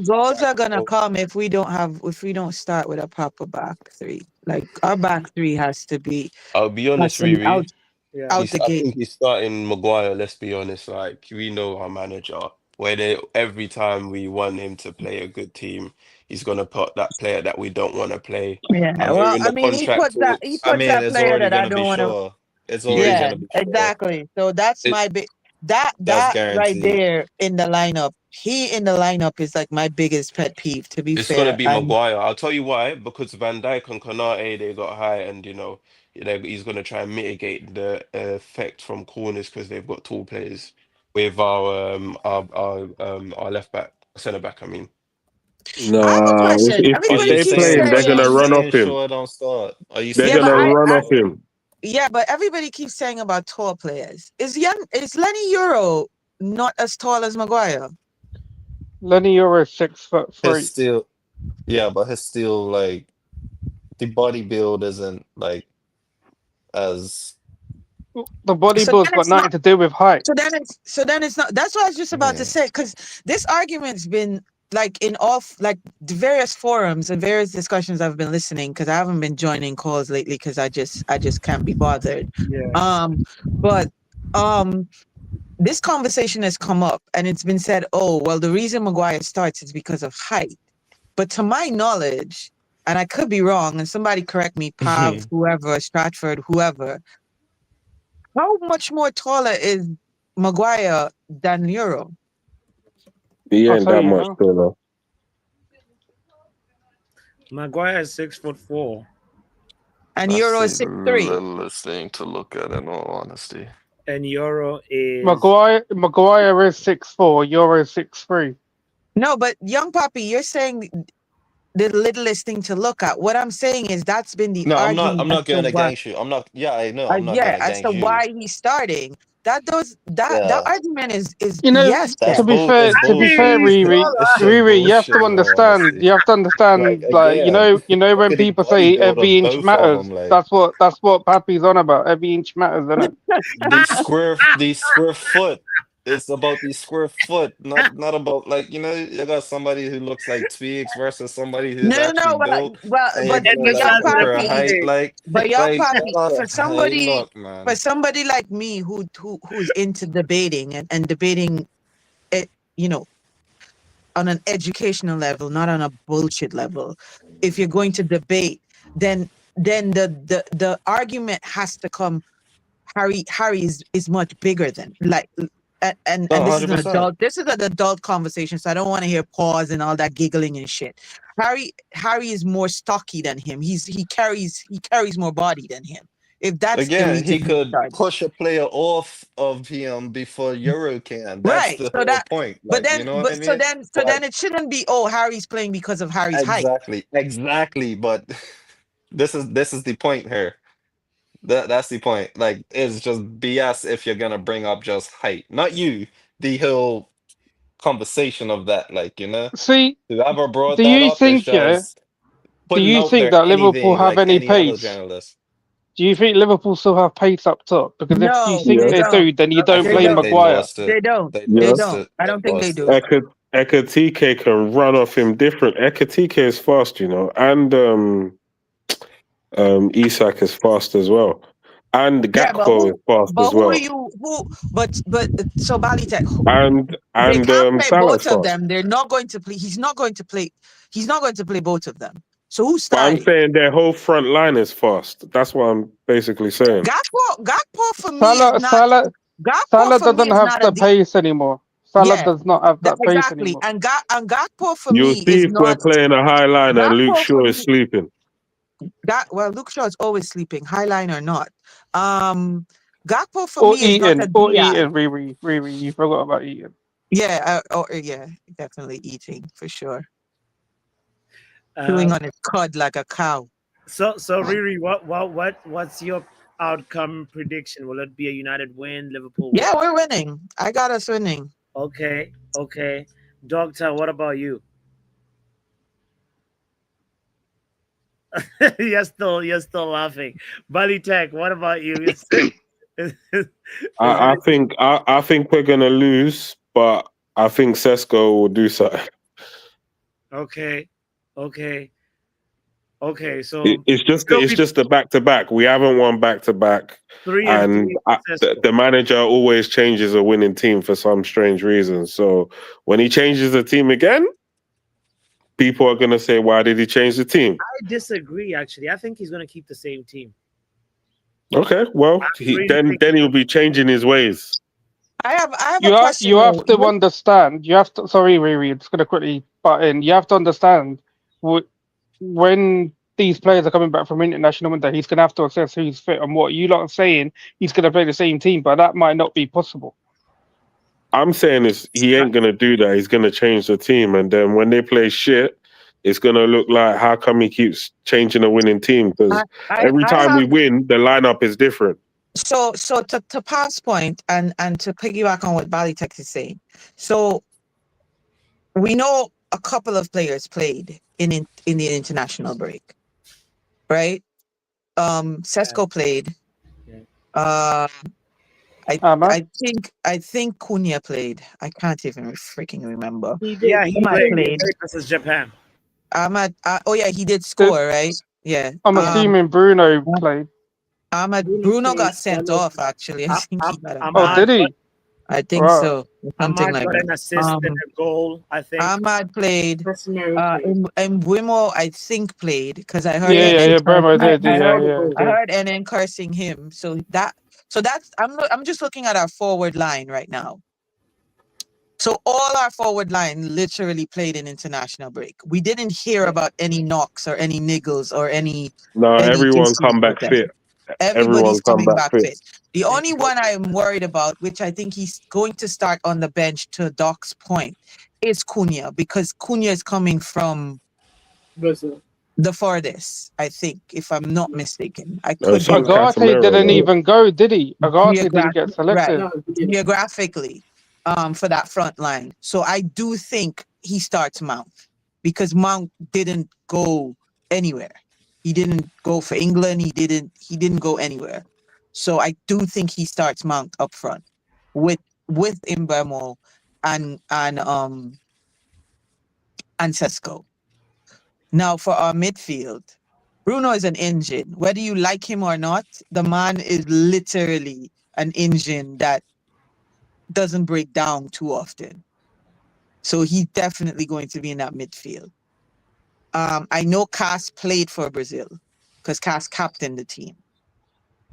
goals are gonna Saka. come if we don't start with a proper back three. Like our back three has to be I'll be honest, actually Riri. out the I gate. think he's starting Maguire. Let's be honest. Like we know our manager. where every time we want him to play a good team, he's gonna put that player that we don't want to play. Yeah. I'm Well, hearing I the mean, contract he talks. I puts mean, that it's player already that I gonna be don't want to. sure. It's already Yeah, Yeah, gonna be sure. exactly. So that's it, my big that That's that right guaranteed. there in the lineup. He in the lineup is like my biggest pet peeve. To be it's gonna fair, be and Maguire. I'll tell you why. Because Van Dijk and Konate, they got high, and he's gonna try and mitigate the effect from corners because they've got tall players with our left back, centre back. I mean, I have a Nah, question. Are if you Everybody they keeps play him, saying? they're Are gonna you saying, run saying off him. Shaw don't start? Are you They're yeah, saying but gonna that? run off him. but everybody keeps saying about tall players. Is Lenny Euro not as tall as Maguire? Lenny Euro 6'3". It's still, yeah, but it's still like the body build isn't like as The body So build's then got it's not. nothing to do with height. So then it's not. That's what I was just about to yeah. say. Because this argument's been like in like the various forums and various discussions I've been listening. Because I haven't been joining calls lately because I just can't be bothered. Yeah. But this conversation has come up and it's been said, oh well, the reason Maguire starts is because of height. But to my knowledge, and I could be wrong, and somebody correct me, Pav, whoever, Stratford, whoever. How much more taller is Maguire than Euro? He I'll ain't tell that you much now. taller. Maguire is 6'4". And That's Euro the is 6'3". littlest thing to look at, in all honesty. And Euro is Maguire is 6'4", Euro 6'3". No, but young Poppy, you're saying the littlest thing to look at. What I'm saying is that's been the No, I'm not. argument I'm as not to going why. against you. I'm not. Yeah, I know. I'm not Yeah, going as to against you. why he's starting. That Yeah, argument is You know, yes, that's to be bull. fair, It's I think bullshit. he's Riri, It's taller. just Riri, you have to bullshit, in all understand. honesty. You have to Like understand. Like again, when look at the people body say build every of inch both of matters, them. Like that's what Pappy's on about. Every inch matters, isn't it? the square foot. It's about the square foot, not about like you got somebody who looks like Twigs versus somebody who's actually No, built, and you're but gonna like young compare a Poppy, height young like Poppy, that. Hey, look, for man. somebody like me who's into debating and debating it, on an educational level, not on a bullshit level. If you're going to debate, then the argument has to come. Harry is much bigger than like. And No, this is an 100%. adult conversation, so I don't want to hear pause and all that giggling and shit. Harry is more stocky than him. He carries more body than him. If that's the Again, reason he he could started. push a player off of him before Euro can. That's Right. the So whole that point. but Like, you then know what I but so mean? then so But then it shouldn't be, oh, Harry's playing because of Harry's height. exactly. But this is the point here. That's the point. Like, it's just BS if you're gonna bring up just height, not you. The whole conversation of that, like, See, whoever brought do that you up is think, yeah? just Do putting you out think there that Liverpool anything have like any any other pace? journalist. Do you think Liverpool still have pace up top? Because if you No, think they Yeah, they don't. do, then you I don't feel They play like don't. they Maguire. lost it. They don't. They They yeah. lost don't. it. I They don't think they lost do. it. Ekatike can run off him different. Ekatike is fast, and Isak is fast as well, and Yeah, but Gakpo is fast as who are well, you but so Balitek, they and can't play Salah's both of fast. them. They're not going to play. He's not going to play both of them. So who's But I'm starting? saying their whole front line is fast. That's what I'm basically saying. Gakpo for me is not. Gakpo Salah for me doesn't is have not a the pace anymore. Salah yeah. does not have that pace Exactly. anymore. And Gakpo for You'll me see is if we're not. playing a high line and Luke Gakpo for Shaw is me. sleeping. Well, Luke Shaw is always sleeping, highline or not. Gakpo for Or me is not a Diaz. Riri, you forgot about Eaton. Yeah, yeah, definitely eating for sure. Chewing on his cud like a cow. So Riri, what's your outcome prediction? Will it be a United win, Liverpool win? Yeah, we're winning. I got us winning. Okay. Doctor, what about you? you're still laughing. Bali Tech, what about you? I think we're gonna lose, but I think Sesko will do something. Okay. Okay, so It's still be just the back to back. We haven't won back to back, 3 and and 3 successful. the manager always changes a winning team for some strange reason. So when he changes the team again, people are gonna say, "Why did he change the team?" I disagree. Actually, I think he's going to keep the same team. Okay, well, I really think then he'll be changing his ways. I have You a have question. you have to When- understand. You have to. Sorry, Riri. It's gonna quickly butt in. You have to understand when these players are coming back from international winter, he's gonna have to assess who's fit and what. You lot are saying he's gonna play the same team, but that might not be possible. I'm saying is he ain't gonna do that. He's gonna change the team, and then when they play shit, it's gonna look like how come he keeps changing a winning team? Because every I time we have win, the lineup is different. so to Pat's point and to piggyback on what Balitech is saying. So we know a couple of players played in the international break, right? Sesko played. Yeah. I think Cunha played. I can't even freaking remember. He did. Yeah, he Ahmad played. played. Versus Japan. Ahmad, oh yeah, he did score, right? Yeah. I'm assuming Bruno played. Bruno got played. sent off actually. I think he got a Oh, did he? I think Right. so. Something Ahmad like got that. an assist and a goal, I think. Ahmad played. Casemiro played. And Wimo, I think, played because I heard Yeah, Bremo did. I Yeah. heard NN cursing him. So that's I'm just looking at our forward line right now. So all our forward line literally played in international break. We didn't hear about any knocks or any niggles or any. No, any everyone issues come back with them. fit. Everybody's Everyone come coming back back fit. fit. The only one I'm worried about, which I think he's going to start on the bench to Doc's point, is Cunha, because Cunha is coming from Brazil. the farthest, I think, if I'm not mistaken. I No, could so be is wrong. Agate Casemiro, didn't though. even go, did he? Agate didn't get selected. No, he didn't. Geographically, for that front line. So I do think he starts Mount because Mount didn't go anywhere. He didn't go for England. He didn't go anywhere. So I do think he starts Mount up front with Mbemo and Sesko. Now for our midfield, Bruno is an engine. Whether you like him or not, the man is literally an engine that doesn't break down too often. So he's definitely going to be in that midfield. I know Cass played for Brazil because Cass captained the team.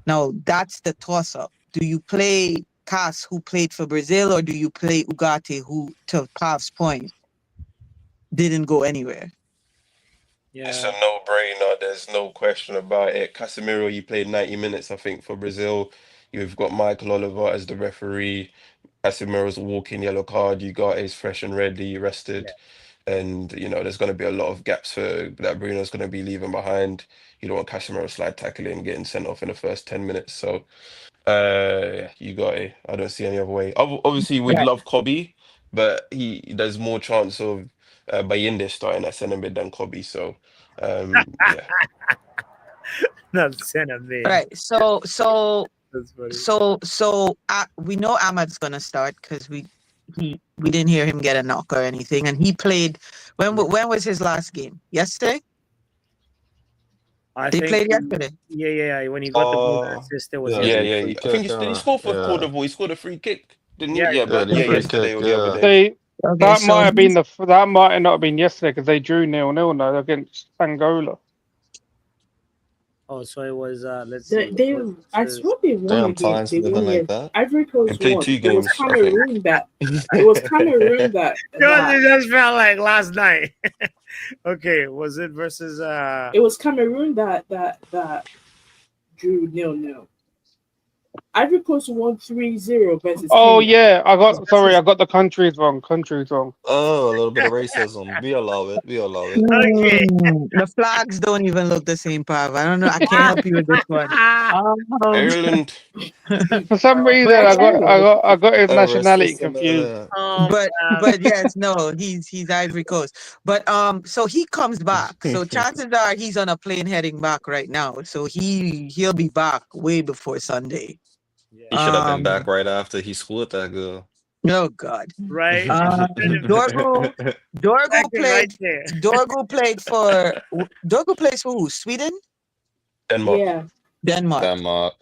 Now that's the toss-up. Do you play Cass, who played for Brazil, or do you play Ugarte, who, to Pav's point, didn't go anywhere? It's a no-brainer. There's no question about it. Casemiro, he played 90 minutes, I think, for Brazil. You've got Michael Oliver as the referee. Casemiro's a walking yellow card. Ugarte is fresh and ready, rested. And, there's going to be a lot of gaps that Bruno's going to be leaving behind. You don't want Casemiro slide tackling, getting sent off in the first 10 minutes. So, you got it. I don't see any other way. Obviously, we'd love Kobe, but there's more chance of Bayinde starting at centre mid than Kobe. So, yeah. Not center mid. Right. So That's funny. we know Ahmad's gonna start because we didn't hear him get a knock or anything, and he played. When was his last game? Yesterday. They played yesterday. Yeah. When he got the goal assist, it was yesterday. Yeah. I think did he score for Cote d'Ivoire? He scored a free kick, didn't he? Yeah, But the free yesterday kick, or the other day. That might have been that might not have been yesterday because they drew 0-0 now against Angola. Oh, so it was. Let's They, see. I swear they won. Damn, again. times They living won like against that. Ivory Coast They played won. 2 It was games, I think. Cameroon that. It was Cameroon that. It just felt like last night. Okay, was it versus? It was Cameroon that drew 0-0. Ivory Coast won 3-0 versus. Oh Kenya. yeah, I got the countries wrong. Oh, a little bit of racism. We allow it. Okay. The flags don't even look the same, Pav. I don't know. I can't help you with this one. Ireland. For some reason, I got his nationality confused. But yes, no, he's Ivory Coast. But so he comes back. So chances are he's on a plane heading back right now. So he'll be back way before Sunday. He should have been back right after he scored that goal. Oh God. right? Dorgo Exactly right played. there. Dorgo played for. Dorgo plays for who? Sweden, Denmark. Yeah. Denmark. Denmark.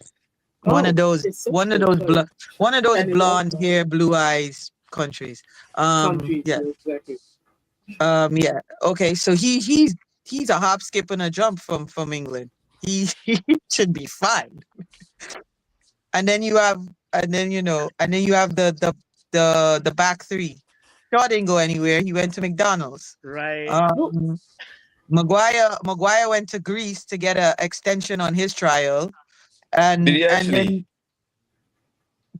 One Oh, of those. it's such One of good those. choice. One of those And in blonde London. hair, blue eyes countries. Countries, Yeah. exactly. Yeah. Okay. So he's a hop, skip, and a jump from England. He should be fine. And then you have, and then you have the back three. Shaw didn't go anywhere. He went to McDonald's. Right. Maguire went to Greece to get an extension on his trial, and Did he and actually? then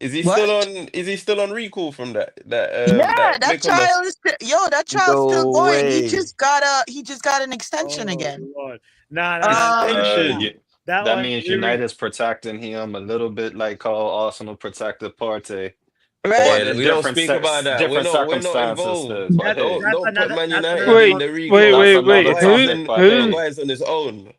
Is he what? still on? Is he still on recall from that? Yeah, that trial is that trial's still No going. way. He just got an extension again. Lord. Nah, Extension. That means United's protecting him a little bit like how Arsenal protected Partey. Right. Yeah, in we don't different speak about that. We're different not circumstances. involved. But hey, Don't put Man United Wait, in the wait, recall. wait, That's wait. another Who? topic, but hey. Maguire's on his own.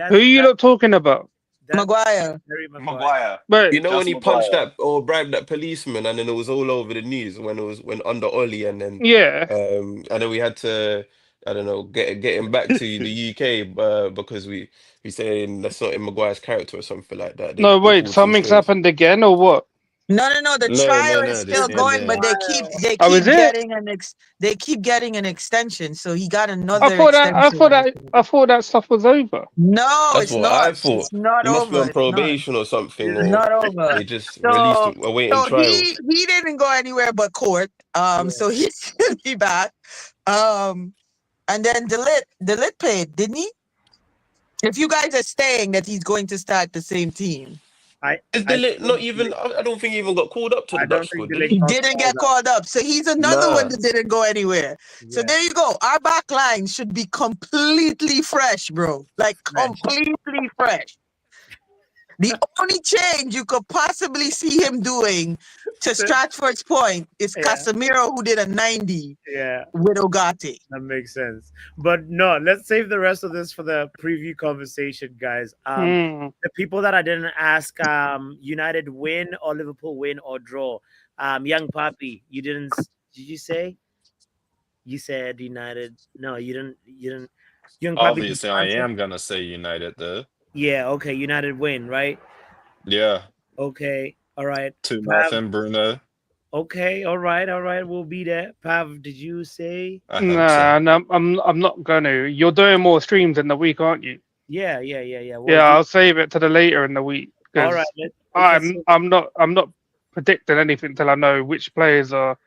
Who are you not talking about? Maguire. Harry Maguire. Wait, You know when Just he punched Maguire. that or bribed that policeman, and then it was all over the news when under Ollie, and then yeah. and then we had to, I don't know, get him back to the UK because we saying that's not in Maguire's character or something like that. They No, wait. pulled some Something's strings. happened again, or what? No. The trial is This still going, but they Oh, is keep it? getting an extension. So he got I another thought that. extension. I thought that stuff was over. No, That's it's what not. I thought. It's not He must be over. on It's not. probation or something, It's or not over. they just released him awaiting trial. He didn't go anywhere but court. So he should be back. And then Delit paid, didn't he? If you guys are saying that he's going to start the same team, Is Dele not even? I don't think he even got called up to the Dutch squad. Did he he? didn't get called up. So he's another Nah. one that didn't go anywhere. So there you go. Our back line should be completely fresh, bro. Like completely fresh. The only change you could possibly see him doing, to Stratford's point, is Casemiro, who did a 90 with Ogate. That makes sense. But no, let's save the rest of this for the preview conversation, guys. The people that I didn't ask, United win or Liverpool win or draw. Young Papi, you didn't. Did you say? You said United. No, you didn't. Young Papi. Obviously, I am gonna say United though. Yeah. Okay. United win, right? Yeah. Okay. All right. 2-0 Bruno. Okay. All right. We'll be there. Pav, did you say? Nah, no, I'm not gonna. You're doing more streams in the week, aren't you? Yeah. I'll save it to the later in the week. All right. I'm not predicting anything till I know which players are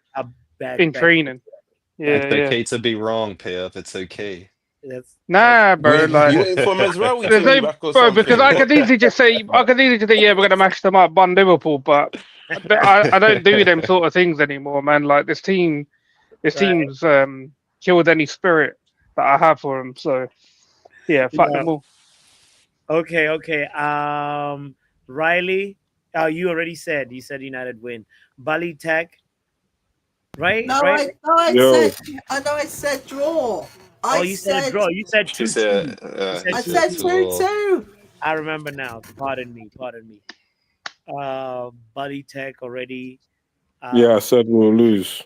in training. Yeah, It's okay to be wrong, Piv. It's okay. Nah, bro. Like, for Mazraoui there's to be no, back or bro, something. because I could easily just say, yeah, we're gonna mash them up, bun Liverpool, but I don't do them sort of things anymore, man. Like this team's killed any spirit that I have for them. So yeah, fuck them all. Okay. Riley, you already said United win. Bali Tech, right? No, right? I said draw. You said draw. You said 2-2. I said 2-2. I remember now. Pardon me. Bali Tech already. I said we'll lose.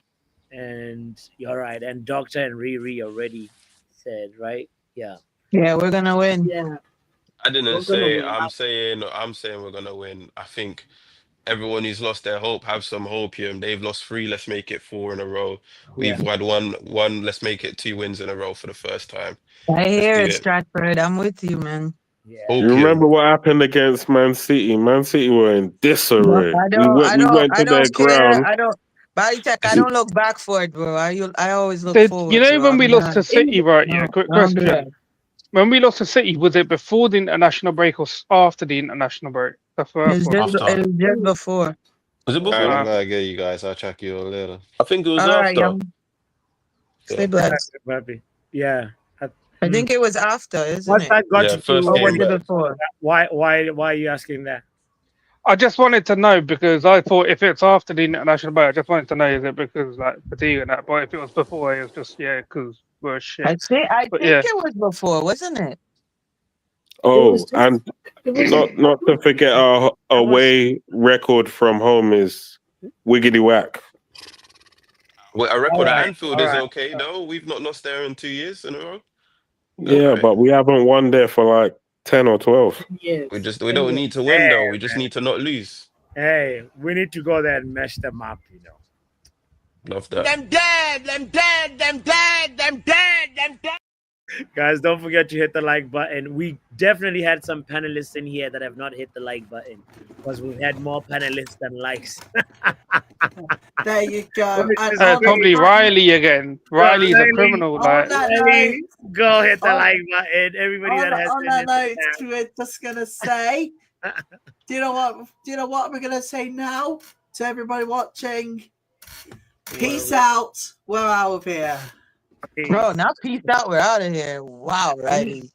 And you're right. And Doctor and Riri already said, right? Yeah. Yeah, we're gonna win. Yeah. I didn't say. I'm saying we're gonna win. I think everyone who's lost their hope have some hope here. They've lost 3. Let's make it 4 in a row. We've had one. Let's make it 2 wins in a row for the first time. I hear it, Stratford. I'm with you, man. Yeah. You remember what happened against Man City? Man City were in disarray. We went to their ground. Bali Tech, I don't look back for it, bro. I always look forward. You know when we lost to City, right? Yeah, quick question. When we lost to City, was it before the international break or after the international break? It was just before. Was it before? I'm gonna get you guys. I'll check you later. I think it was All after. right, stay blessed. Yeah. I think it was after, isn't What's it? that got you first to? game Or was it back. before? Why are you asking that? I just wanted to know because I thought if it's after the international break, I just wanted to know is it because like fatigue and that. But if it was before, it was just because we're shit. I think it was before, wasn't it? Oh, and not to forget our away record from home is wiggity whack. Well, a record at Anfield is all right. okay though. We've not lost there in 2 years in a row. Yeah, Okay. but we haven't won there for like 10 or 12. Yes. We don't need to win though. We just need to not lose. Hey, we need to go there and mesh them up, you know. Love that. Them dead, them dead, them dead, them dead, them dead. Guys, don't forget to hit the like button. We definitely had some panelists in here that have not hit the like button because we've had more panelists than likes. There you go. And Probably Riley again. Riley's a criminal. on Like, that Riley, note, go hit the on- like button. Everybody that has on to that hit note, the we're just gonna say, do you know what we're gonna say now to everybody watching? Peace out. We're out of here. Bro, now peace out. We're out of here. Wow, Riley.